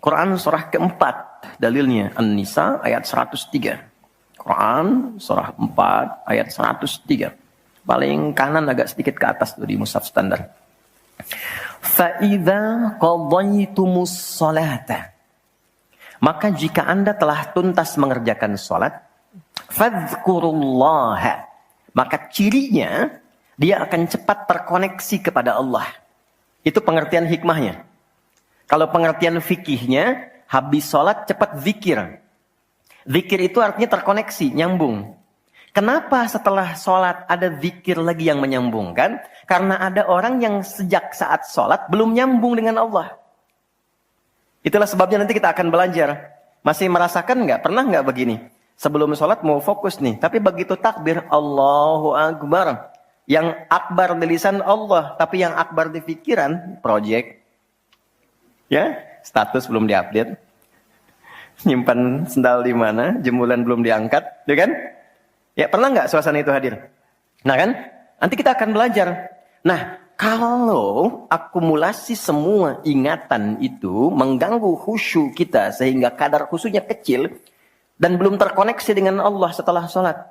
Quran surah keempat. Dalilnya An-Nisa ayat 103. Quran surah 4 ayat 103. Paling kanan agak sedikit ke atas tuh di mushaf standar. فَإِذَا قَضَيْتُمُ الصَّلَاةَ Maka jika Anda telah tuntas mengerjakan salat, فَاذْكُرُوا اللَّهَ Maka cirinya, dia akan cepat terkoneksi kepada Allah. Itu pengertian hikmahnya. Kalau pengertian fikihnya, habis salat cepat zikir. Zikir itu artinya terkoneksi, nyambung. Kenapa setelah sholat ada zikir lagi yang menyambungkan? Karena ada orang yang sejak saat sholat belum nyambung dengan Allah. Itulah sebabnya nanti kita akan belajar. Masih merasakan nggak? Pernah nggak begini? Sebelum sholat mau fokus nih. Tapi begitu takbir, Allahu Akbar. Yang akbar di lisan Allah. Tapi yang akbar di pikiran, project. Ya, status belum diupdate. Nyimpan sendal di mana? Jemuran belum diangkat. Ya kan? Ya, pernah nggak suasana itu hadir? Nah kan, nanti kita akan belajar. Nah, kalau akumulasi semua ingatan itu mengganggu khusyuk kita sehingga kadar khusyuknya kecil dan belum terkoneksi dengan Allah setelah sholat,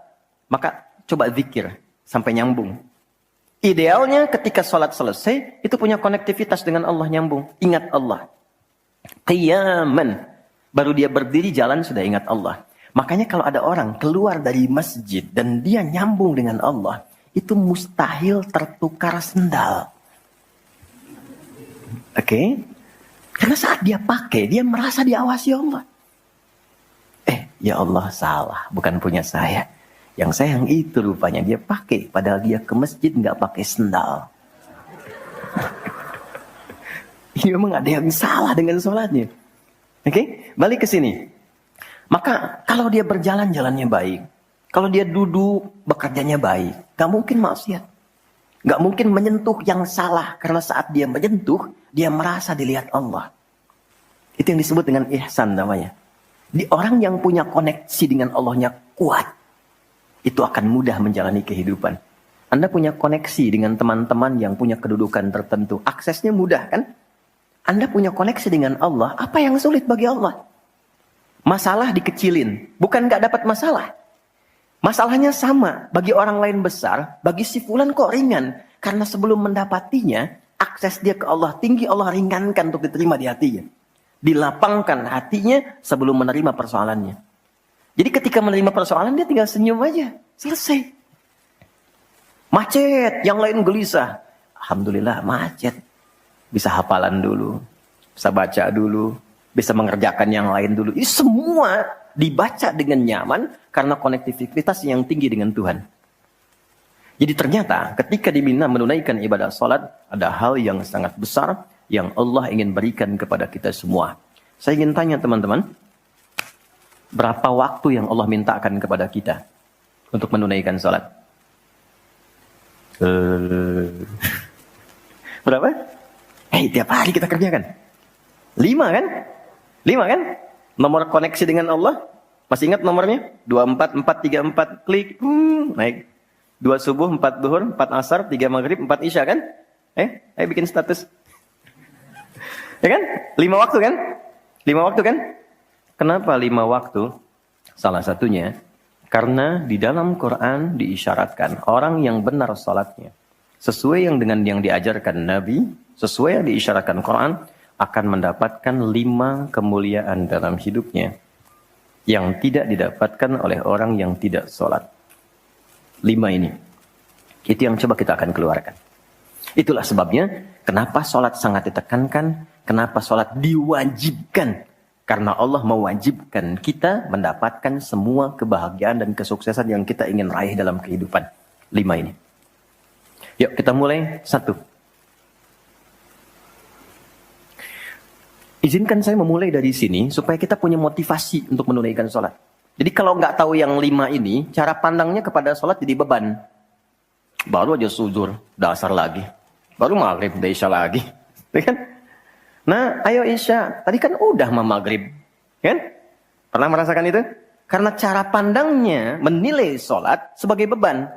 maka coba zikir sampai nyambung. Idealnya ketika sholat selesai, itu punya konektivitas dengan Allah nyambung. Ingat Allah. Qiyaman. Baru dia berdiri jalan sudah ingat Allah. Makanya kalau ada orang keluar dari masjid dan dia nyambung dengan Allah, itu mustahil tertukar sendal. Oke? Karena saat dia pakai, dia merasa diawasi Allah. Ya Allah salah, bukan punya saya. Yang saya yang itu rupanya dia pakai, padahal dia ke masjid nggak pakai sendal. Ini memang ada yang salah dengan sholatnya. Oke? Balik ke sini. Maka kalau dia berjalan jalannya baik, kalau dia duduk bekerjanya baik, gak mungkin maksiat, gak mungkin menyentuh yang salah karena saat dia menyentuh dia merasa dilihat Allah. Itu yang disebut dengan ihsan namanya. Di orang yang punya koneksi dengan Allahnya kuat, itu akan mudah menjalani kehidupan. Anda punya koneksi dengan teman-teman yang punya kedudukan tertentu, aksesnya mudah kan? Anda punya koneksi dengan Allah, apa yang sulit bagi Allah? Masalah dikecilin, bukan gak dapat masalah. Masalahnya sama, bagi orang lain besar, bagi si fulan kok ringan. Karena sebelum mendapatinya, akses dia ke Allah tinggi, Allah ringankan untuk diterima di hatinya. Dilapangkan hatinya sebelum menerima persoalannya. Jadi ketika menerima persoalan, dia tinggal senyum aja, selesai. Macet, yang lain gelisah. Alhamdulillah macet. Bisa hafalan dulu, bisa baca dulu, bisa mengerjakan yang lain dulu. Ini semua dibaca dengan nyaman karena konektivitas yang tinggi dengan Tuhan. Jadi ternyata ketika diminta menunaikan ibadah salat, ada hal yang sangat besar yang Allah ingin berikan kepada kita semua. Saya ingin tanya teman-teman, berapa waktu yang Allah mintakan kepada kita untuk menunaikan salat? Berapa? Tiap hari kita kerjakan. 5 kan? 5 kan? Nomor koneksi dengan Allah. Masih ingat nomornya? 24434 klik. Naik. 2 subuh, 4 duhur, 4 asar, 3 maghrib, 4 isya kan? Ayo bikin status. Ya kan? 5 waktu kan? 5 waktu kan? Kenapa 5 waktu? Salah satunya, karena di dalam Quran diisyaratkan orang yang benar salatnya, sesuai yang dengan yang diajarkan Nabi, sesuai yang diisyaratkan Quran, akan mendapatkan 5 kemuliaan dalam hidupnya yang tidak didapatkan oleh orang yang tidak sholat. 5 ini. Itu yang coba kita akan keluarkan. Itulah sebabnya kenapa sholat sangat ditekankan, kenapa sholat diwajibkan. Karena Allah mewajibkan kita mendapatkan semua kebahagiaan dan kesuksesan yang kita ingin raih dalam kehidupan. 5 ini. Yuk kita mulai. 1. Izinkan saya memulai dari sini supaya kita punya motivasi untuk menunaikan sholat. Jadi kalau nggak tahu yang 5 ini, cara pandangnya kepada sholat jadi beban. Baru aja sujud, dasar lagi. Baru maghrib, udah isya lagi. Ya kan? Nah, ayo isya. Tadi kan udah mau maghrib. Kan? Pernah merasakan itu? Karena cara pandangnya menilai sholat sebagai beban.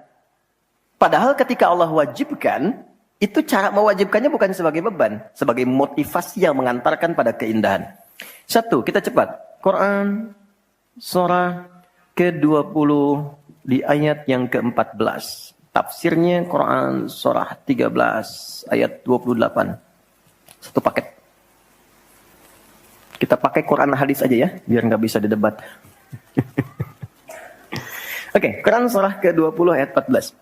Padahal ketika Allah wajibkan, itu cara mewajibkannya bukan sebagai beban. Sebagai motivasi yang mengantarkan pada keindahan. Satu, kita cepat. Quran, surah ke-20 di ayat yang ke-14. Tafsirnya Quran surah 13 ayat 28. Satu paket. Kita pakai Quran hadis aja ya, biar nggak bisa didebat. Oke, Quran surah ke-20 ayat 14.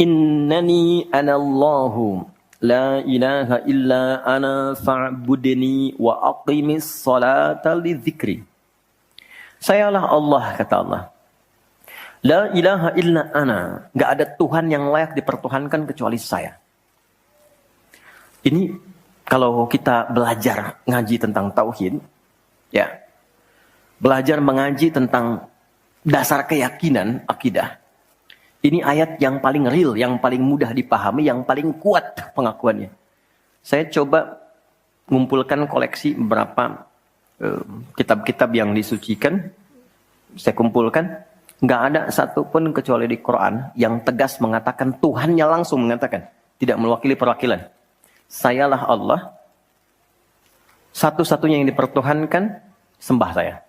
Innani anallahu la ilaha illa ana fa'budni wa aqimis salata lidzikri. Sayalah Allah, kata Allah. La ilaha illa ana. Gak ada Tuhan yang layak dipertuhankan kecuali saya. Ini kalau kita belajar ngaji tentang tauhid, ya, belajar mengaji tentang dasar keyakinan, akidah. Ini ayat yang paling real, yang paling mudah dipahami, yang paling kuat pengakuannya. Saya coba mengumpulkan koleksi beberapa kitab-kitab yang disucikan. Saya kumpulkan. Nggak ada satupun kecuali di Quran yang tegas mengatakan, Tuhannya langsung mengatakan, tidak mewakili perwakilan. Sayalah Allah, satu-satunya yang dipertuhankan, sembah saya.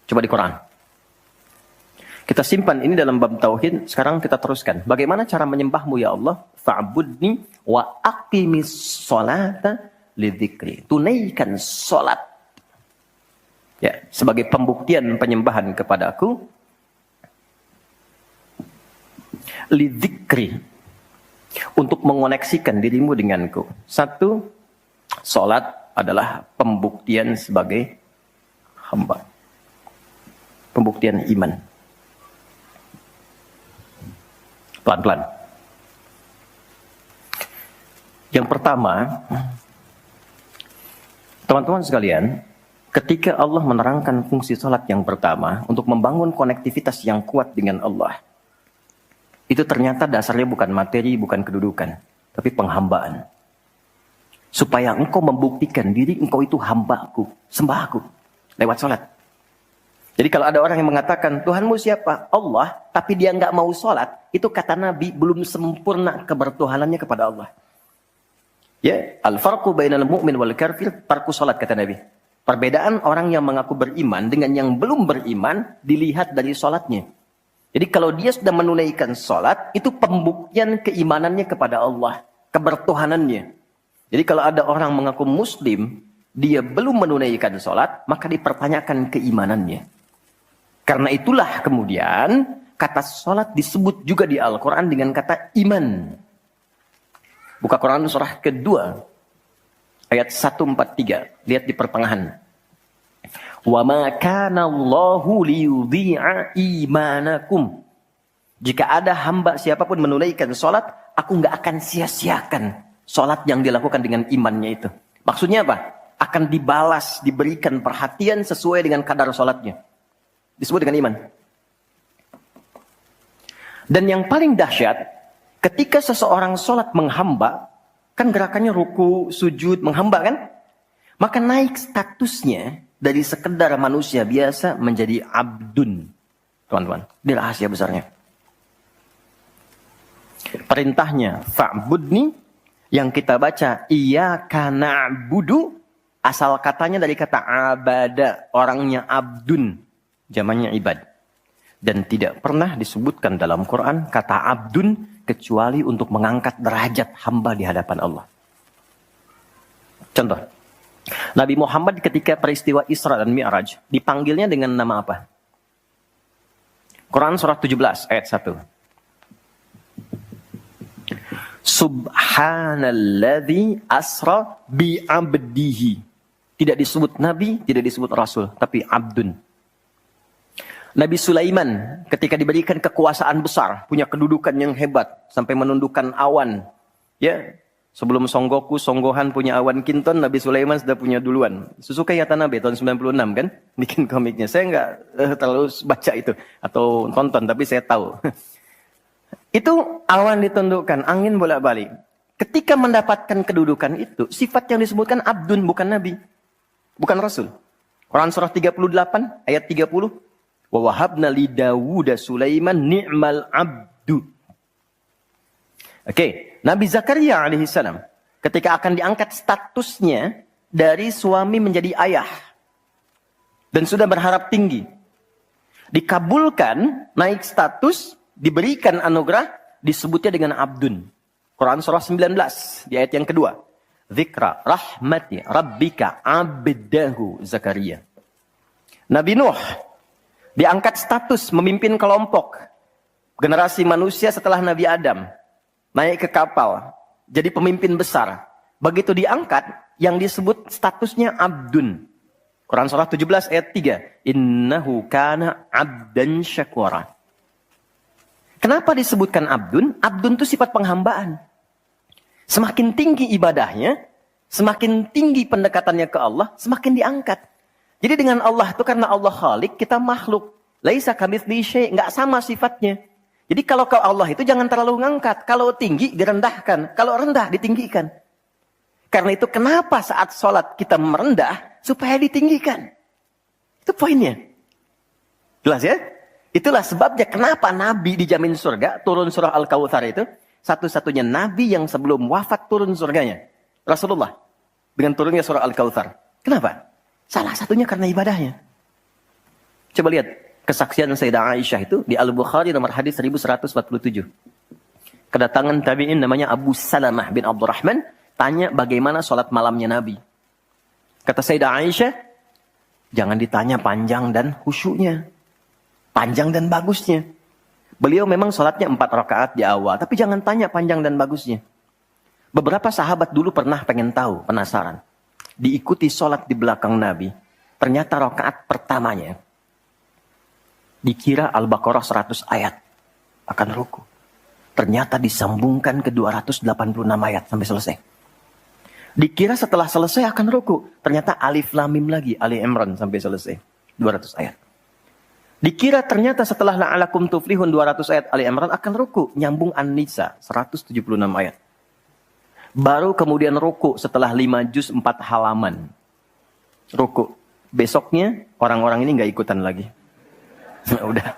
Coba di Quran. Kita simpan ini dalam bab tauhid, sekarang kita teruskan. Bagaimana cara menyembahmu ya Allah? Fa'budni wa aqimis sholata lidzikri. Tunaikan sholat. Ya, sebagai pembuktian penyembahan kepadaku. Lidzikri, untuk mengoneksikan dirimu denganku. Satu, sholat adalah pembuktian sebagai hamba. Pembuktian iman. Pelan-pelan. Yang pertama, teman-teman sekalian, ketika Allah menerangkan fungsi sholat yang pertama untuk membangun konektivitas yang kuat dengan Allah, itu ternyata dasarnya bukan materi, bukan kedudukan, tapi penghambaan. Supaya engkau membuktikan diri engkau itu hambaku, sembahku, lewat sholat. Jadi kalau ada orang yang mengatakan, Tuhanmu siapa? Allah, tapi dia nggak mau sholat, itu kata Nabi belum sempurna kebertuhanannya kepada Allah. Ya, al-farqu bainal mu'min wal kafir tarku sholat, kata Nabi. Perbedaan orang yang mengaku beriman dengan yang belum beriman dilihat dari sholatnya. Jadi kalau dia sudah menunaikan sholat, itu pembuktian keimanannya kepada Allah, kebertuhanannya. Jadi kalau ada orang mengaku muslim, dia belum menunaikan sholat, maka dipertanyakan keimanannya. Karena itulah kemudian, kata sholat disebut juga di Al-Quran dengan kata iman. Buka Quran surah kedua, ayat 143, lihat di pertengahan. Wa ma kana Allahu liyudhi'a imanakum. Jika ada hamba siapapun menunaikan salat, aku enggak akan sia-siakan salat yang dilakukan dengan imannya itu. Maksudnya apa? Akan dibalas, diberikan perhatian sesuai dengan kadar salatnya. Disebut dengan iman. Dan yang paling dahsyat, ketika seseorang salat menghamba, kan gerakannya ruku, sujud, menghamba kan? Maka naik statusnya dari sekedar manusia biasa menjadi abdun. Teman-teman, ini rahasia besarnya. Perintahnya, fa'budni, yang kita baca, iyyaka na'budu, asal katanya dari kata abada, orangnya abdun, jamannya ibad. Dan tidak pernah disebutkan dalam Quran kata abdun, kecuali untuk mengangkat derajat hamba di hadapan Allah. Contoh. Nabi Muhammad ketika peristiwa Isra dan Mi'raj dipanggilnya dengan nama apa? Quran surah 17 ayat 1. Subhanalladzi asra bi'abdihi. Tidak disebut nabi, tidak disebut rasul, tapi abdun. Nabi Sulaiman ketika diberikan kekuasaan besar, punya kedudukan yang hebat sampai menundukkan awan. Ya, sebelum Songgohan punya awan kinton, Nabi Sulaiman sudah punya duluan. Suzuka Yatanabe tahun 96 kan, bikin komiknya. Saya nggak terlalu baca itu atau tonton, tapi saya tahu. Itu awan ditundukkan, angin bolak-balik. ketika mendapatkan kedudukan itu, sifat yang disebutkan abdun, bukan nabi. Bukan rasul. Quran surah 38 ayat 30. Wa wahabna li Dawuda Sulaiman ni'mal abdu. Oke, Nabi Zakaria alaihissalam ketika akan diangkat statusnya dari suami menjadi ayah. Dan sudah berharap tinggi. Dikabulkan, naik status, diberikan anugerah, disebutnya dengan abdun. Quran surah 19 di ayat yang kedua. Zikra rahmati rabbika abdahu Zakaria. Nabi Nuh diangkat status memimpin kelompok generasi manusia setelah Nabi Adam. Naik ke kapal, jadi pemimpin besar. Begitu diangkat, yang disebut statusnya abdun. Quran surah 17 ayat 3. Innahu kana abdan syakura. Kenapa disebutkan abdun? Abdun itu sifat penghambaan. Semakin tinggi ibadahnya, semakin tinggi pendekatannya ke Allah, semakin diangkat. Jadi dengan Allah itu karena Allah Khalik, kita makhluk. Laisa kamitslihi syai', enggak sama sifatnya. Jadi kalau ke Allah itu jangan terlalu ngangkat. Kalau tinggi direndahkan, kalau rendah ditinggikan. Karena itu kenapa saat sholat kita merendah supaya ditinggikan. Itu poinnya. Jelas ya? Itulah sebabnya kenapa Nabi dijamin surga, turun surah Al-Kautsar itu. Satu-satunya Nabi yang sebelum wafat turun surganya. Rasulullah. Dengan turunnya surah Al-Kautsar. Kenapa? Salah satunya karena ibadahnya. Coba lihat. Kesaksian Sayyidah Aisyah itu di Al-Bukhari nomor hadis 1147. Kedatangan tabi'in namanya Abu Salamah bin Abdurrahman. Tanya bagaimana sholat malamnya Nabi. Kata Sayyidah Aisyah. Jangan ditanya panjang dan khusyuknya. Panjang dan bagusnya. Beliau memang sholatnya 4 rakaat di awal. Tapi jangan tanya panjang dan bagusnya. Beberapa sahabat dulu pernah pengen tahu, penasaran. Diikuti sholat di belakang Nabi. Ternyata rakaat pertamanya. Dikira Al-Baqarah 100 ayat. Akan ruku. Ternyata disambungkan ke 286 ayat sampai selesai. Dikira setelah selesai akan ruku. Ternyata Alif Lam Mim lagi. Ali Imran sampai selesai. 200 ayat. Dikira ternyata setelah la'alakum tuflihun 200 ayat Ali Imran akan ruku. Nyambung An-Nisa 176 ayat. Baru kemudian ruku setelah 5 juz 4 halaman. Ruku. Besoknya orang-orang ini nggak ikutan lagi. Udah.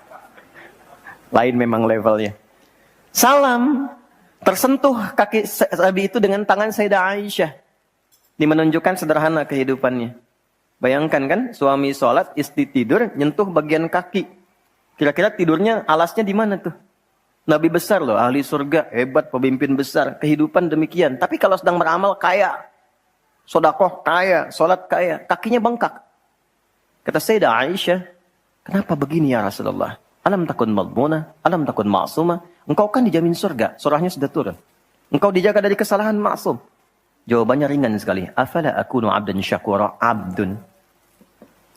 Lain memang levelnya. Salam. Tersentuh kaki Nabi itu dengan tangan Sayyidah Aisyah. Ini menunjukkan sederhana kehidupannya. Bayangkan kan, suami sholat, istri tidur, nyentuh bagian kaki. Kira-kira tidurnya, alasnya di mana tuh? Nabi besar loh, ahli surga, hebat, pemimpin besar. Kehidupan demikian. Tapi kalau sedang beramal, kaya. Sodakoh, kaya. Sholat, kaya. Kakinya bengkak. Kata Sayyidah Aisyah, kenapa begini ya Rasulullah? Alam takun madmuna, alam takun ma'sumah. Engkau kan dijamin surga, surahnya sudah turun. Engkau dijaga dari kesalahan maksum. Jawabannya ringan sekali. Afala akunu abdan syakura, abdun.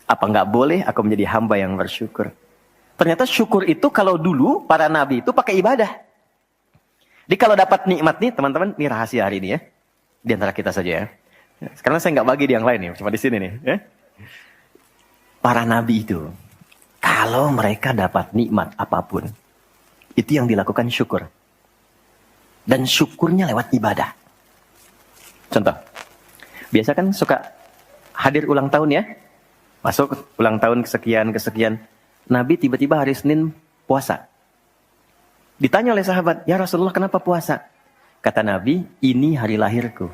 Apa enggak boleh aku menjadi hamba yang bersyukur? Ternyata syukur itu kalau dulu para nabi itu pakai ibadah. Jadi kalau dapat nikmat nih teman-teman, ini rahasia hari ini ya. Di antara kita saja ya. Sekarang saya nggak bagi di yang lain nih, cuma di sini nih. Ya. Para nabi itu, kalau mereka dapat nikmat apapun, itu yang dilakukan syukur. Dan syukurnya lewat ibadah. Contoh, biasa kan suka hadir ulang tahun ya. Masuk ulang tahun kesekian. Nabi tiba-tiba hari Senin puasa. Ditanya oleh sahabat, ya Rasulullah kenapa puasa? Kata Nabi, ini hari lahirku.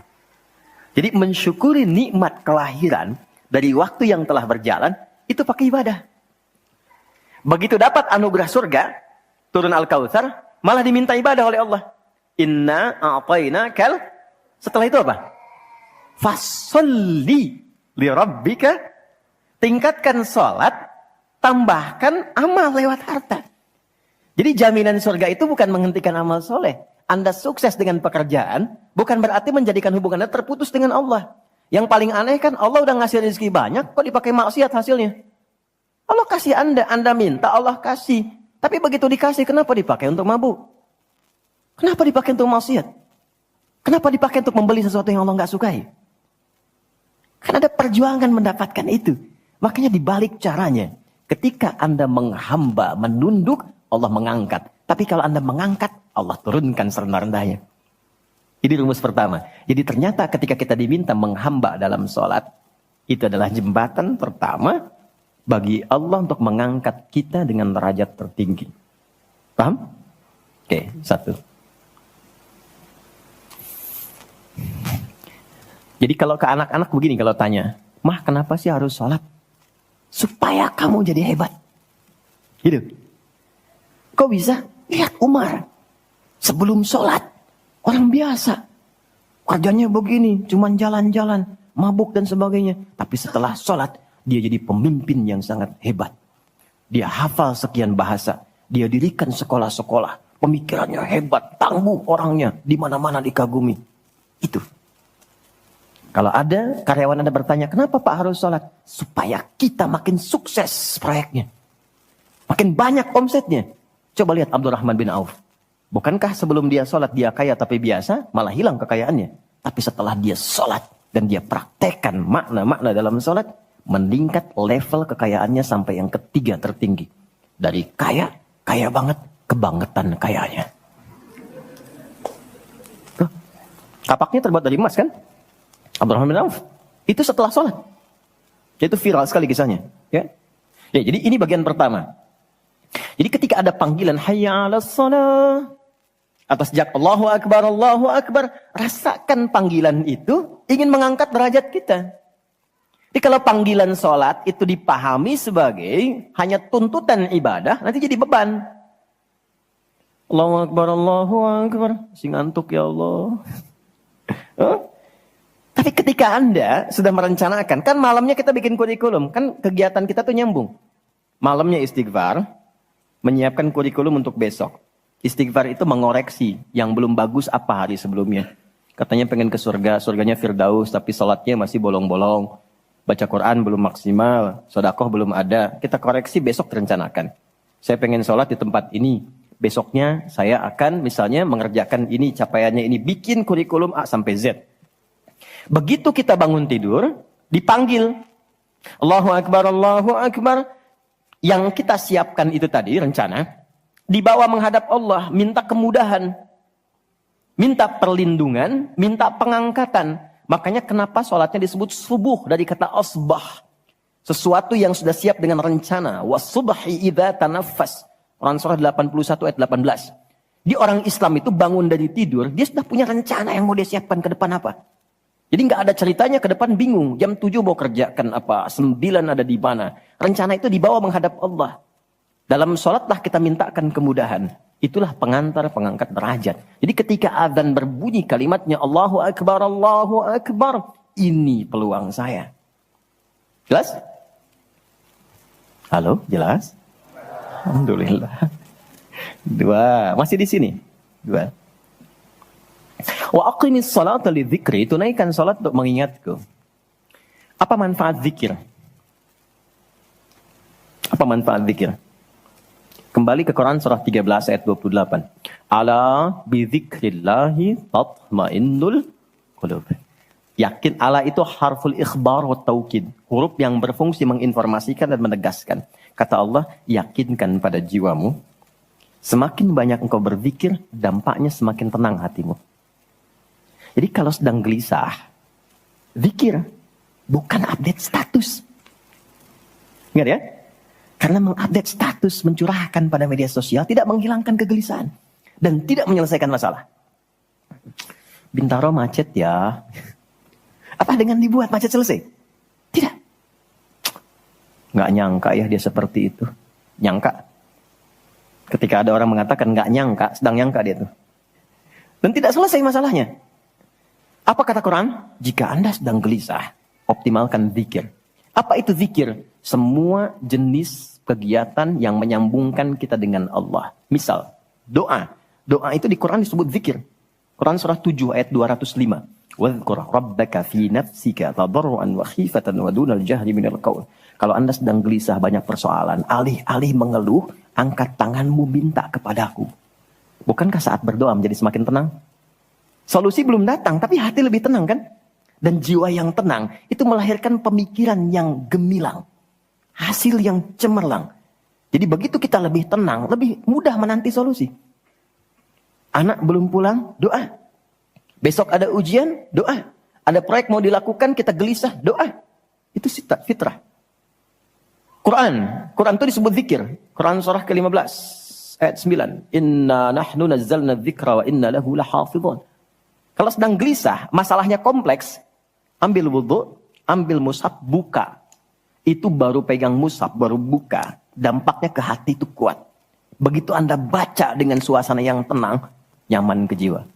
Jadi mensyukuri nikmat kelahiran dari waktu yang telah berjalan, itu pakai ibadah. Begitu dapat anugerah surga, turun Al-Kautsar, malah diminta ibadah oleh Allah. Inna a'tainakal. Setelah itu apa? Fasolli li rabbika. Tingkatkan sholat, tambahkan amal lewat harta. Jadi jaminan surga itu bukan menghentikan amal soleh. Anda sukses dengan pekerjaan, bukan berarti menjadikan hubungan Anda terputus dengan Allah. Yang paling aneh kan Allah udah ngasih rezeki banyak, kok dipakai maksiat hasilnya? Allah kasih Anda minta, Allah kasih. Tapi begitu dikasih, kenapa dipakai untuk mabuk? Kenapa dipakai untuk maksiat? Kenapa dipakai untuk membeli sesuatu yang Allah nggak sukai? Kan ada perjuangan mendapatkan itu. Makanya dibalik caranya. Ketika Anda menghamba, menunduk, Allah mengangkat. Tapi kalau Anda mengangkat, Allah turunkan serendah-rendahnya. Ini rumus pertama. Jadi ternyata ketika kita diminta menghamba dalam sholat, itu adalah jembatan pertama bagi Allah untuk mengangkat kita dengan derajat tertinggi. Paham? Oke, satu. Jadi kalau ke anak-anak begini kalau tanya, "Mah, kenapa sih harus sholat?" Supaya kamu jadi hebat. Gitu. Kok bisa? Lihat Umar. Sebelum sholat, orang biasa. Kerjanya begini, cuman jalan-jalan, mabuk dan sebagainya. Tapi setelah sholat, dia jadi pemimpin yang sangat hebat. Dia hafal sekian bahasa. Dia dirikan sekolah-sekolah. Pemikirannya hebat, tangguh orangnya. Di mana-mana dikagumi. Itu. Kalau ada karyawan Anda bertanya, kenapa Pak harus sholat? Supaya kita makin sukses proyeknya. Makin banyak omsetnya. Coba lihat Abdurrahman bin Auf. Bukankah sebelum dia sholat dia kaya tapi biasa, malah hilang kekayaannya. Tapi setelah dia sholat dan dia praktekkan makna-makna dalam sholat, meningkat level kekayaannya sampai yang ketiga tertinggi. Dari kaya banget, kebangetan kayanya. Kapaknya terbuat dari emas kan? Abdurrahman bin Auf. Itu setelah sholat. Itu viral sekali kisahnya. Ya, jadi ini bagian pertama. Jadi ketika ada panggilan hayya 'alas shalah, atas sejak Allahu Akbar, rasakan panggilan itu ingin mengangkat derajat kita. Jadi kalau panggilan sholat itu dipahami sebagai hanya tuntutan ibadah, nanti jadi beban. Allahu Akbar, masih ngantuk ya Allah. Tapi ketika Anda sudah merencanakan, kan malamnya kita bikin kurikulum, kan kegiatan kita tuh nyambung. Malamnya istighfar, menyiapkan kurikulum untuk besok. Istighfar itu mengoreksi yang belum bagus apa hari sebelumnya. Katanya pengen ke surga, surganya Firdaus, tapi sholatnya masih bolong-bolong. Baca Quran belum maksimal, sedekah belum ada. Kita koreksi besok direncanakan. Saya pengen sholat di tempat ini. Besoknya saya akan misalnya mengerjakan ini, capaiannya ini. Bikin kurikulum A sampai Z. Begitu kita bangun tidur, dipanggil. Allahu Akbar, Allahu Akbar. Yang kita siapkan itu tadi, rencana. Dibawa menghadap Allah, minta kemudahan, minta perlindungan, minta pengangkatan. Makanya kenapa sholatnya disebut subuh dari kata asbah. Sesuatu yang sudah siap dengan rencana. Wasubhi idza tanaffas. Quran surah 81 ayat 18. Di orang Islam itu bangun dari tidur, dia sudah punya rencana yang mau dia siapkan ke depan apa. Jadi nggak ada ceritanya ke depan bingung. Jam 7 mau kerjakan apa, 9 ada di mana. Rencana itu dibawa menghadap Allah. Dalam sholatlah kita mintakan kemudahan. Itulah pengantar pengangkat derajat. Jadi ketika azan berbunyi kalimatnya Allahu Akbar, Allahu Akbar. Ini peluang saya. Jelas? Halo, jelas? Alhamdulillah. 2, masih di sini. 2. Wa aqimis salata lidzikri, tunaikan salat untuk mengingatku. Apa manfaat zikir? Apa manfaat zikir? Kembali ke Quran surah 13 ayat 28. Ala bidzikrillahi tatmainnul qulub. Yakin, ala itu harful ikhbar wa taukid. Huruf yang berfungsi menginformasikan dan menegaskan. Kata Allah, yakinkan pada jiwamu. Semakin banyak engkau berzikir, dampaknya semakin tenang hatimu. Jadi kalau sedang gelisah, zikir, bukan update status. Ingat ya? Karena mengupdate status, mencurahkan pada media sosial, tidak menghilangkan kegelisahan. Dan tidak menyelesaikan masalah. Bintaro macet ya. Apa dengan dibuat macet selesai? Tidak. Nggak nyangka ya dia seperti itu. Nyangka. Ketika ada orang mengatakan nggak nyangka, sedang nyangka dia tuh. Dan tidak selesai masalahnya. Apa kata Quran? Jika Anda sedang gelisah, optimalkan zikir. Apa itu zikir? Semua jenis kegiatan yang menyambungkan kita dengan Allah. Misal, doa. Doa itu di Quran disebut zikir. Quran surah 7 ayat 205. Wadhkur rabbaka fi nafsika tadarruan wa khifatan wa dunal jahri minal qaul. Kalau Anda sedang gelisah banyak persoalan, alih-alih mengeluh, angkat tanganmu minta kepadaku. Bukankah saat berdoa menjadi semakin tenang? Solusi belum datang, tapi hati lebih tenang kan? Dan jiwa yang tenang itu melahirkan pemikiran yang gemilang. Hasil yang cemerlang. Jadi begitu kita lebih tenang, lebih mudah menanti solusi. Anak belum pulang, doa. Besok ada ujian, doa. Ada proyek mau dilakukan, kita gelisah, doa. Itu fitrah. Quran itu disebut zikir. Quran surah ke-15 ayat 9. Inna nahnu nazzalna dzikra wa inna lahu lahafizun. Kalau sedang gelisah, masalahnya kompleks, ambil wudu, ambil mushaf, buka. Itu baru pegang mushaf, baru buka. Dampaknya ke hati itu kuat. Begitu Anda baca dengan suasana yang tenang, nyaman ke jiwa.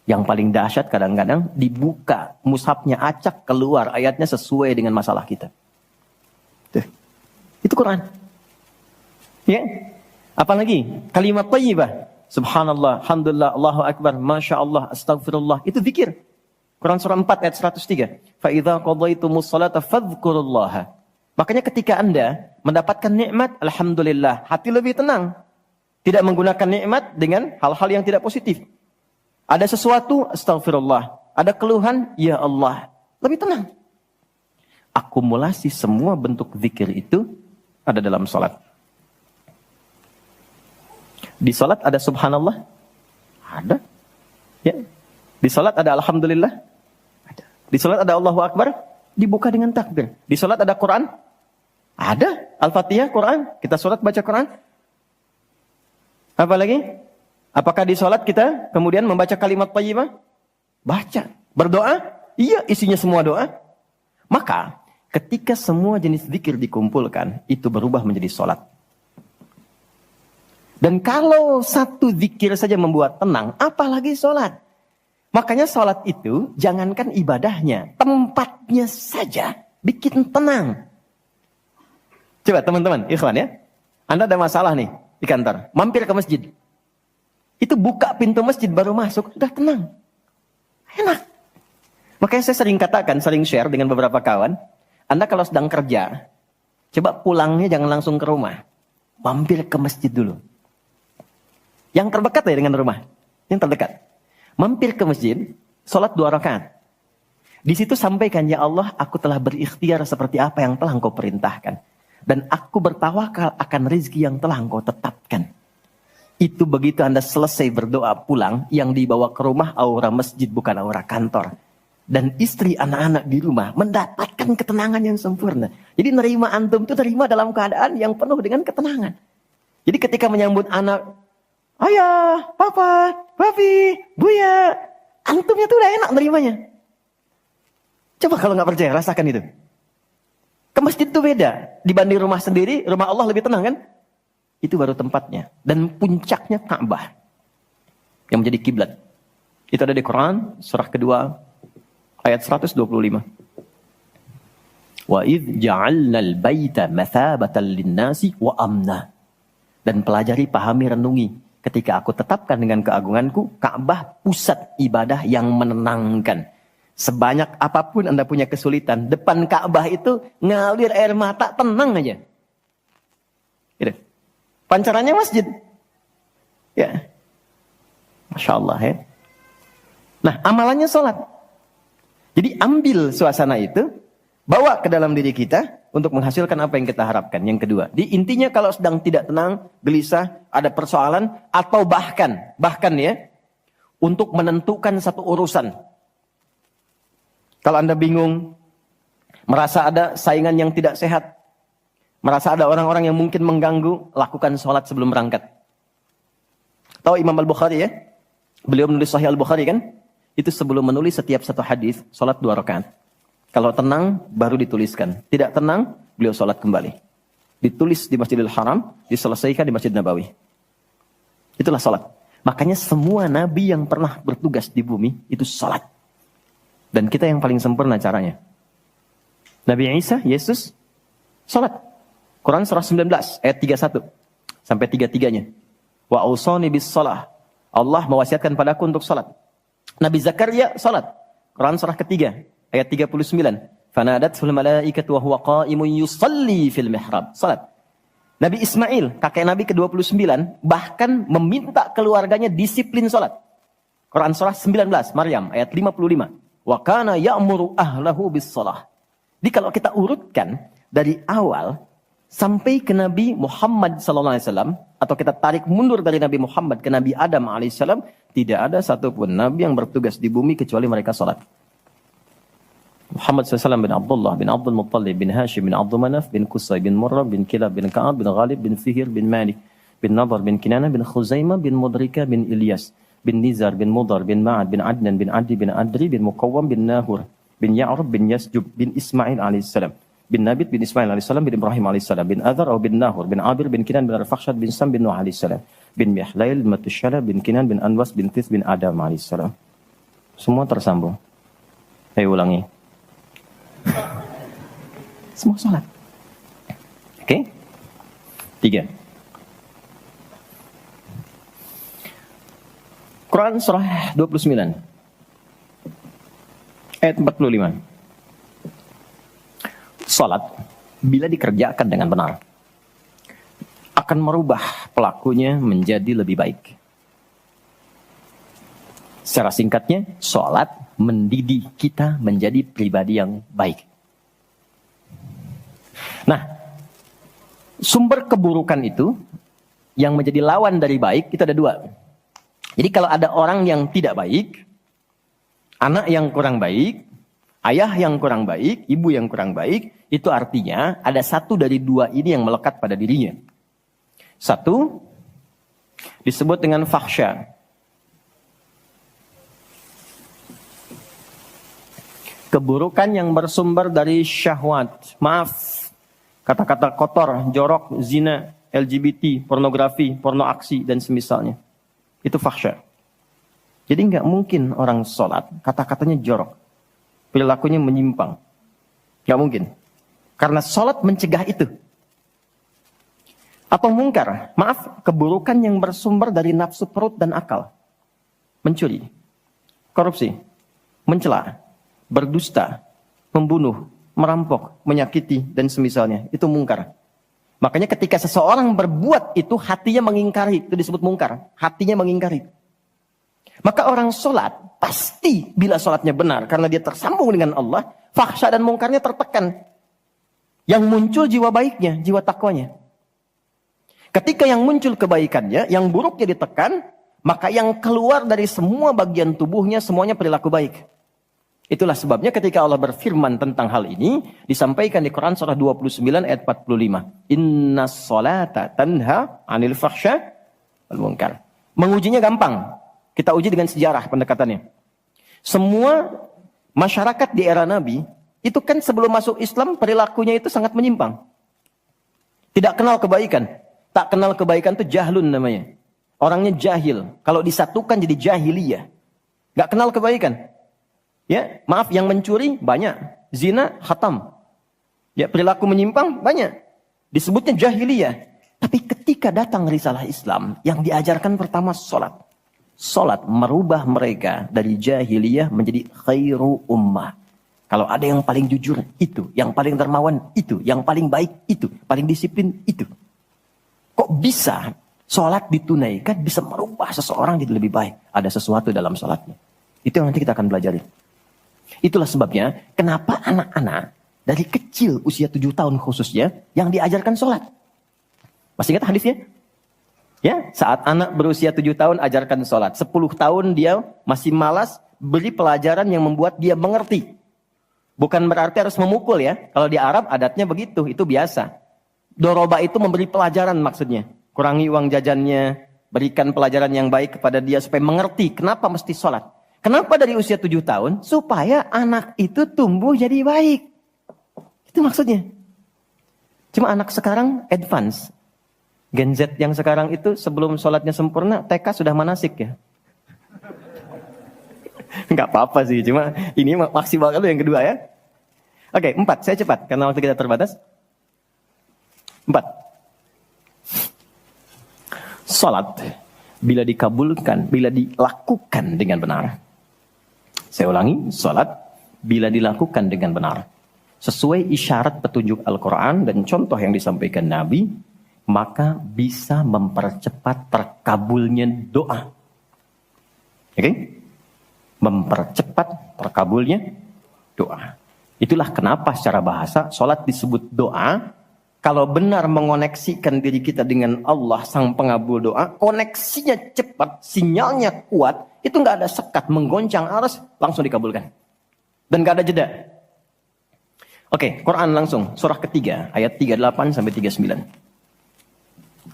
Yang paling dahsyat kadang-kadang dibuka, mushafnya acak, keluar ayatnya sesuai dengan masalah kita. Tuh. Itu Quran. Ya. Apalagi kalimat thayyibah. Subhanallah, alhamdulillah, Allahu akbar, masya Allah, astagfirullah. Itu zikir. Quran surah 4 ayat 103. Fa idza qadaytumus salata fadhkurullaha. Makanya ketika Anda mendapatkan nikmat, alhamdulillah, hati lebih tenang. Tidak menggunakan nikmat dengan hal-hal yang tidak positif. Ada sesuatu, astagfirullah. Ada keluhan, ya Allah. Lebih tenang. Akumulasi semua bentuk zikir itu ada dalam salat. Di salat ada subhanallah? Ada. Ya. Di salat ada alhamdulillah? Ada. Di salat ada Allahu akbar? Dibuka dengan takbir. Di salat ada Quran? Ada. Al-Fatihah, Quran. Kita salat baca Quran. Apa lagi? Apakah di salat kita kemudian membaca kalimat thayyibah? Baca. Berdoa? Iya, isinya semua doa. Maka ketika semua jenis zikir dikumpulkan, itu berubah menjadi salat. Dan kalau satu zikir saja membuat tenang, apalagi salat. Makanya salat itu jangankan ibadahnya, tempatnya saja bikin tenang. Coba teman-teman, ikhwan ya. Anda ada masalah nih di kantor, mampir ke masjid. Itu buka pintu masjid baru masuk, udah tenang. Enak. Makanya saya sering katakan, sering share dengan beberapa kawan, Anda kalau sedang kerja, coba pulangnya jangan langsung ke rumah. Mampir ke masjid dulu. Yang terdekat ya dengan rumah. Yang terdekat. Mampir ke masjid, sholat 2 rakaat. Di situ sampaikan, ya Allah, aku telah berikhtiar seperti apa yang telah Engkau perintahkan. Dan aku bertawakal akan rezeki yang telah Engkau tetapkan. Itu begitu Anda selesai berdoa pulang, yang dibawa ke rumah aura masjid bukan aura kantor. Dan istri anak-anak di rumah mendapatkan ketenangan yang sempurna. Jadi nerima antum itu nerima dalam keadaan yang penuh dengan ketenangan. Jadi ketika menyambut anak, ayah, papa, papi, buya, antumnya tuh udah enak nerimanya. Coba kalau nggak percaya, rasakan itu. Ke masjid itu beda. Dibanding rumah sendiri, rumah Allah lebih tenang kan? Itu baru tempatnya. Dan puncaknya Ka'bah. Yang menjadi kiblat. Itu ada di Quran, surah kedua, ayat 125. Wa idh ja'alnal baita mathabatan linnasi wa amna. Dan pelajari, pahami, renungi. Ketika aku tetapkan dengan keagunganku, Ka'bah pusat ibadah yang menenangkan. Sebanyak apapun Anda punya kesulitan, depan Ka'bah itu ngalir air mata, tenang aja. Gitu. Pancarannya masjid. Ya. Masya Allah ya. Nah, amalannya sholat. Jadi ambil suasana itu, bawa ke dalam diri kita untuk menghasilkan apa yang kita harapkan. Yang kedua, di intinya kalau sedang tidak tenang, gelisah, ada persoalan, atau bahkan ya, untuk menentukan satu urusan. Kalau Anda bingung, merasa ada saingan yang tidak sehat, merasa ada orang-orang yang mungkin mengganggu, lakukan sholat sebelum berangkat. Tahu Imam Al-Bukhari ya? Beliau menulis Sahih Al-Bukhari kan? Itu sebelum menulis setiap satu hadis, sholat 2 rakaat. Kalau tenang, baru dituliskan. Tidak tenang, beliau sholat kembali. Ditulis di Masjidil Haram, diselesaikan di Masjid Nabawi. Itulah sholat. Makanya semua nabi yang pernah bertugas di bumi, itu sholat. Dan kita yang paling sempurna caranya. Nabi Isa, Yesus, sholat. Quran surah 19 ayat 31 sampai 33-nya. Wa ausani bis shalah. Allah mewasiatkan padaku untuk salat. Nabi Zakaria salat. Quran surah ketiga ayat 39. Fanadatul malaikatu wa huwa qa'imun yusalli fil mihrab. Salat. Nabi Ismail, kakek Nabi ke-29, bahkan meminta keluarganya disiplin salat. Quran surah 19 Maryam ayat 55. Wa kana ya'muru ahlahu bis shalah. Jadi kalau kita urutkan dari awal sampai ke Nabi Muhammad SAW, atau kita tarik mundur dari Nabi Muhammad ke Nabi Adam AS, tidak ada satupun nabi yang bertugas di bumi kecuali mereka salat. Muhammad SAW bin Abdullah bin Abdul Muttalib bin Hashim bin Abdul Manaf bin Qusay bin Murrah bin Kilab bin Ka'ab bin Ghalib bin Fihir bin Malik bin Nadar bin Kinana bin Khuzaimah bin Mudrika bin Ilyas bin Nizar bin Mudar bin Ma'ad bin Adnan bin Adi bin Adri bin Muqawwam bin Nahur bin Ya'rab bin Yasjub bin Ismail alaihissalam bin Nabit bin Ismail alaihissalam bin Ibrahim alaihissalam bin Adhar atau bin Nahur bin Abir bin Kinan bin Arfakhshad bin Sam bin Nuh alaihissalam bin Mihlail bin Matushala bin Kinan bin Anwas bin Tith bin Adam alaihissalam. Semua tersambung. Ayo ulangi. Semua sholat. Oke? 3. Quran surah 29 ayat 45. Salat bila dikerjakan dengan benar akan merubah pelakunya menjadi lebih baik. Secara singkatnya, salat mendidik kita menjadi pribadi yang baik. Nah, sumber keburukan itu yang menjadi lawan dari baik itu ada 2. Jadi kalau ada orang yang tidak baik, anak yang kurang baik, ayah yang kurang baik, ibu yang kurang baik, itu artinya ada satu dari 2 ini yang melekat pada dirinya. Satu disebut dengan fahsya. Keburukan yang bersumber dari syahwat. Maaf, kata-kata kotor, jorok, zina, LGBT, pornografi, porno aksi, dan semisalnya. Itu fahsya. Jadi nggak mungkin orang sholat, kata-katanya jorok. Perilakunya menyimpang. Nggak mungkin. Karena sholat mencegah itu. Atau mungkar, maaf, keburukan yang bersumber dari nafsu perut dan akal. Mencuri, korupsi, mencela, berdusta, membunuh, merampok, menyakiti, dan semisalnya. Itu mungkar. Makanya ketika seseorang berbuat itu, hatinya mengingkari. Itu disebut mungkar. Hatinya mengingkari. Maka orang sholat, pasti bila sholatnya benar, karena dia tersambung dengan Allah, fahsya dan mungkarnya tertekan. Yang muncul jiwa baiknya, jiwa takwanya. Ketika yang muncul kebaikannya, yang buruknya ditekan, maka yang keluar dari semua bagian tubuhnya, semuanya perilaku baik. Itulah sebabnya ketika Allah berfirman tentang hal ini, disampaikan di Quran surah 29 ayat 45. Inna sholata tanha anil fahsya wal munkar. Mengujinya gampang. Kita uji dengan sejarah pendekatannya. Semua masyarakat di era Nabi, itu kan sebelum masuk Islam, perilakunya itu sangat menyimpang. Tidak kenal kebaikan. Tak kenal kebaikan itu jahlun namanya. Orangnya jahil. Kalau disatukan jadi jahiliyah. Gak kenal kebaikan. Ya, maaf, yang mencuri banyak, zina khatam. Ya, perilaku menyimpang banyak. Disebutnya jahiliyah. Tapi ketika datang risalah Islam, yang diajarkan pertama salat. Salat merubah mereka dari jahiliyah menjadi khairu ummah. Kalau ada yang paling jujur itu, yang paling dermawan itu, yang paling baik itu, paling disiplin itu. Kok bisa salat ditunaikan bisa merubah seseorang jadi lebih baik? Ada sesuatu dalam salatnya. Itu yang nanti kita akan pelajari. Itulah sebabnya kenapa anak-anak dari kecil usia 7 tahun khususnya yang diajarkan sholat. Masih ingat hadisnya? Ya, saat anak berusia 7 tahun ajarkan sholat. 10 tahun dia masih malas, beri pelajaran yang membuat dia mengerti. Bukan berarti harus memukul ya. Kalau di Arab adatnya begitu, itu biasa. Doroba itu memberi pelajaran maksudnya. Kurangi uang jajannya, berikan pelajaran yang baik kepada dia supaya mengerti kenapa mesti sholat. Kenapa dari usia 7 tahun? Supaya anak itu tumbuh jadi baik. Itu maksudnya. Cuma anak sekarang advance. Gen Z yang sekarang itu sebelum sholatnya sempurna, TK sudah manasik ya. Enggak apa-apa sih, cuma ini maksimal kalau yang kedua ya. Oke, 4, saya cepat karena waktu kita terbatas. 4. Sholat bila dikabulkan, bila dilakukan dengan benar. Saya ulangi, sholat bila dilakukan dengan benar. Sesuai isyarat petunjuk Al-Quran dan contoh yang disampaikan Nabi, maka bisa mempercepat terkabulnya doa. Oke? Mempercepat terkabulnya doa. Itulah kenapa secara bahasa sholat disebut doa, Kalau benar mengoneksikan diri kita dengan Allah sang pengabul doa, koneksinya cepat, sinyalnya kuat, itu nggak ada sekat, menggoncang arus, langsung dikabulkan. Dan nggak ada jeda. Oke, Quran langsung, surah ketiga, ayat 38 sampai 39.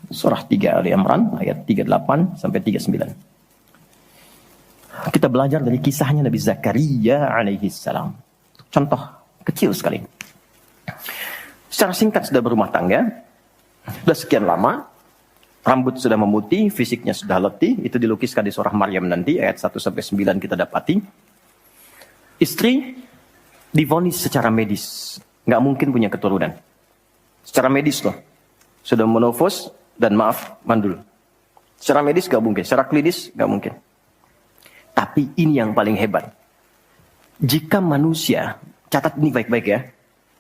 Surah 3 Ali Imran, ayat 38 sampai 39. Kita belajar dari kisahnya Nabi Zakaria alaihi salam. Contoh kecil sekali. Secara singkat sudah berumah tangga, sudah sekian lama, rambut sudah memutih, fisiknya sudah letih, itu dilukiskan di surah Maryam nanti, ayat 1 sampai 9 kita dapati. Istri divonis secara medis, nggak mungkin punya keturunan. Secara medis loh, sudah menopause dan maaf, mandul. Secara medis nggak mungkin, secara klinis nggak mungkin. Tapi ini yang paling hebat. Jika manusia, catat ini baik-baik ya,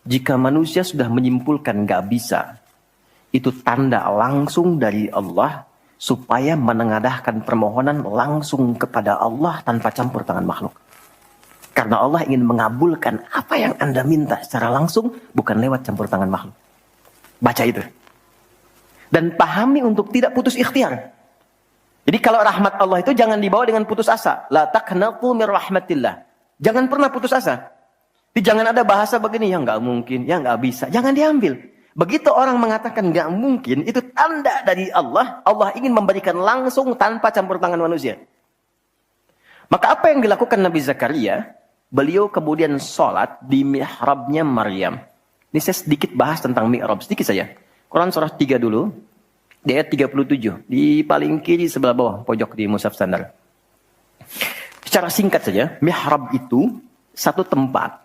jika manusia sudah menyimpulkan nggak bisa, itu tanda langsung dari Allah supaya menengadahkan permohonan langsung kepada Allah tanpa campur tangan makhluk. Karena Allah ingin mengabulkan apa yang Anda minta secara langsung, bukan lewat campur tangan makhluk. Baca itu. Dan pahami untuk tidak putus ikhtiar. Jadi kalau rahmat Allah itu jangan dibawa dengan putus asa. La taqnatu min rahmatillah. Jangan pernah putus asa. Jadi jangan ada bahasa begini, ya nggak mungkin, ya nggak bisa. Jangan diambil. Begitu orang mengatakan nggak mungkin, itu tanda dari Allah. Allah ingin memberikan langsung tanpa campur tangan manusia. Maka apa yang dilakukan Nabi Zakaria? Beliau kemudian sholat di mihrabnya Maryam. Ini saya sedikit bahas tentang mihrab, sedikit saja. Quran surah 3 dulu, di ayat 37. Di paling kiri sebelah bawah, pojok di mushaf standar. Secara singkat saja, mihrab itu satu tempat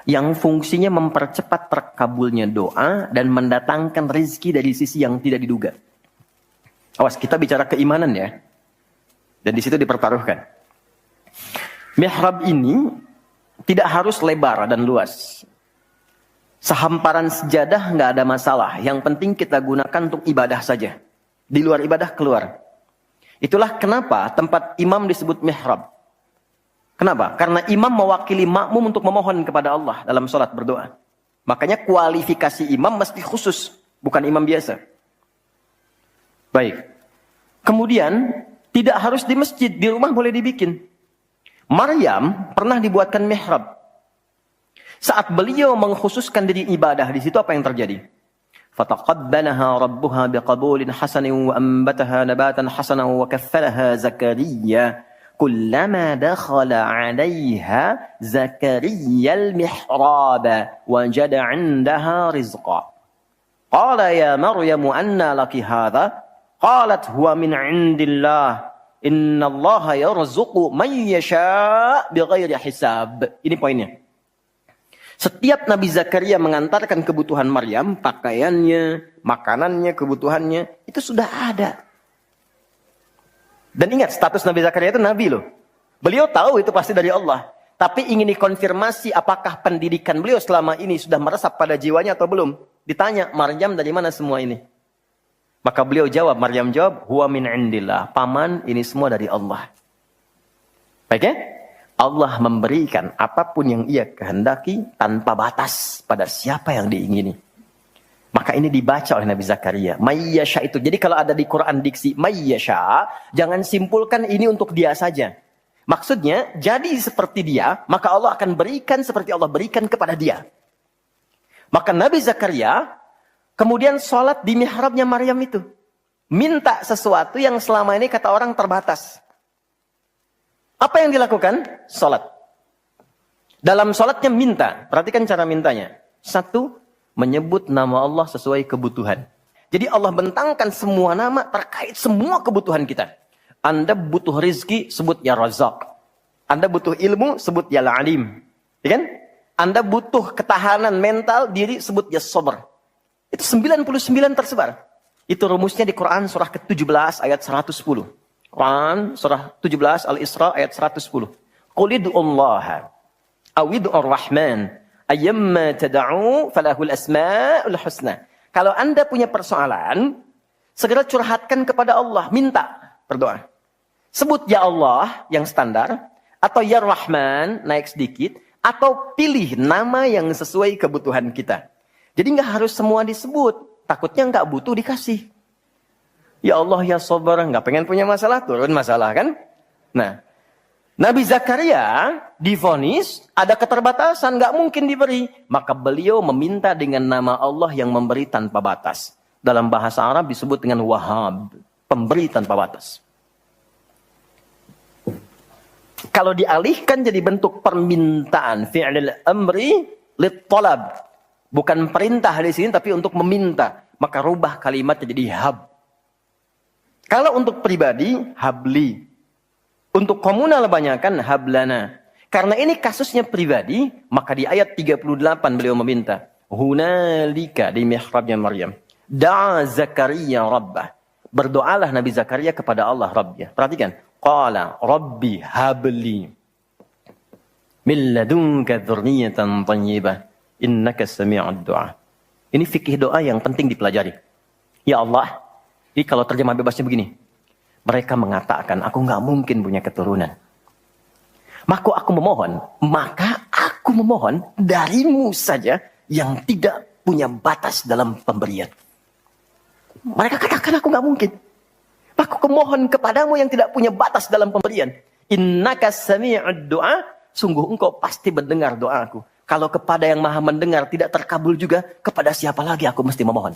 yang fungsinya mempercepat terkabulnya doa dan mendatangkan rezeki dari sisi yang tidak diduga. Awas, kita bicara keimanan ya. Dan di situ dipertaruhkan. Mihrab ini tidak harus lebar dan luas. Sehamparan sejadah nggak ada masalah. Yang penting kita gunakan untuk ibadah saja. Di luar ibadah keluar. Itulah kenapa tempat imam disebut mihrab. Kenapa? Karena imam mewakili makmum untuk memohon kepada Allah dalam sholat berdoa. Makanya kualifikasi imam mesti khusus, bukan imam biasa. Baik. Kemudian, tidak harus di masjid, di rumah boleh dibikin. Maryam pernah dibuatkan mihrab. Saat beliau mengkhususkan diri ibadah, di situ apa yang terjadi? Fataqabbalaha rabbuha biqabulin hasanin wa ambataha nabatan hasanan wa kaffalaha Zakaria. كلما دخل عليها زكريا المحراب وجد عندها رزقا قال يا مريم أنى لك هذا قالت هو من عند الله إن الله يرزق من يشاء بغير حساب. Ini poinnya. Setiap Nabi Zakaria mengantarkan kebutuhan Maryam, pakaiannya, makanannya, kebutuhannya, itu sudah ada. Dan ingat, status Nabi Zakaria itu Nabi loh. Beliau tahu itu pasti dari Allah. Tapi ingin dikonfirmasi apakah pendidikan beliau selama ini sudah meresap pada jiwanya atau belum. Ditanya, Maryam dari mana semua ini? Maka beliau jawab, Maryam jawab, huwa min indillah. Paman, ini semua dari Allah. Baik ya? Allah memberikan apapun yang ia kehendaki tanpa batas pada siapa yang diingini. Maka ini dibaca oleh Nabi Zakaria. Mayyasha itu. Jadi kalau ada di Quran diksi mayyasha, jangan simpulkan ini untuk dia saja. Maksudnya, jadi seperti dia, maka Allah akan berikan seperti Allah berikan kepada dia. Maka Nabi Zakaria kemudian sholat di mihrabnya Maryam itu. Minta sesuatu yang selama ini kata orang terbatas. Apa yang dilakukan? Sholat. Dalam sholatnya minta. Perhatikan cara mintanya. Satu, menyebut nama Allah sesuai kebutuhan. Jadi Allah bentangkan semua nama terkait semua kebutuhan kita. Anda butuh rizki, sebut ya Razak. Anda butuh ilmu, sebut ya Alim. Ya kan? Anda butuh ketahanan mental diri, sebut ya Sabar. Itu 99 tersebar. Itu rumusnya di Quran surah ke-17 ayat 110. Quran surah 17 Al-Isra ayat 110. Qul id'ullaha awid'ur rahman. Ayyamma tada'u falahul asma'ul husna. Kalau Anda punya persoalan, segera curhatkan kepada Allah, minta, berdoa. Sebut ya Allah yang standar, atau ya Rahman naik sedikit, atau pilih nama yang sesuai kebutuhan kita. Jadi nggak harus semua disebut. Takutnya nggak butuh dikasih. Ya Allah ya Sabar, nggak pengen punya masalah, turun masalah kan? Nah, Nabi Zakaria divonis ada keterbatasan, nggak mungkin diberi. Maka beliau meminta dengan nama Allah yang memberi tanpa batas. Dalam bahasa Arab disebut dengan Wahhab, pemberi tanpa batas. Kalau dialihkan jadi bentuk permintaan, fi'lil amri lit talab. Bukan perintah di sini tapi untuk meminta. Maka rubah kalimatnya jadi hab. Kalau untuk pribadi, habli. Untuk komunal banyakkan hablana. Karena ini kasusnya pribadi, maka di ayat 38 beliau meminta. Hunalika di mihrabnya Maryam. Da'a Zakaria Rabbah. Berdoalah Nabi Zakaria kepada Allah Rabbnya. Perhatikan. Qala Rabbi habli. Min ladunka dzurriyyatan thayyibah. Innaka sami'ud du'a. Ini fikih doa yang penting dipelajari. Ya Allah. Jadi kalau terjemah bebasnya begini. Mereka mengatakan, aku nggak mungkin punya keturunan. Maka aku memohon darimu saja yang tidak punya batas dalam pemberian. Mereka katakan aku nggak mungkin. Maka aku mohon kepadamu yang tidak punya batas dalam pemberian. Innaka sami'ud du'a. Sungguh engkau pasti mendengar doaku. Kalau kepada yang maha mendengar tidak terkabul juga, kepada siapa lagi aku mesti memohon?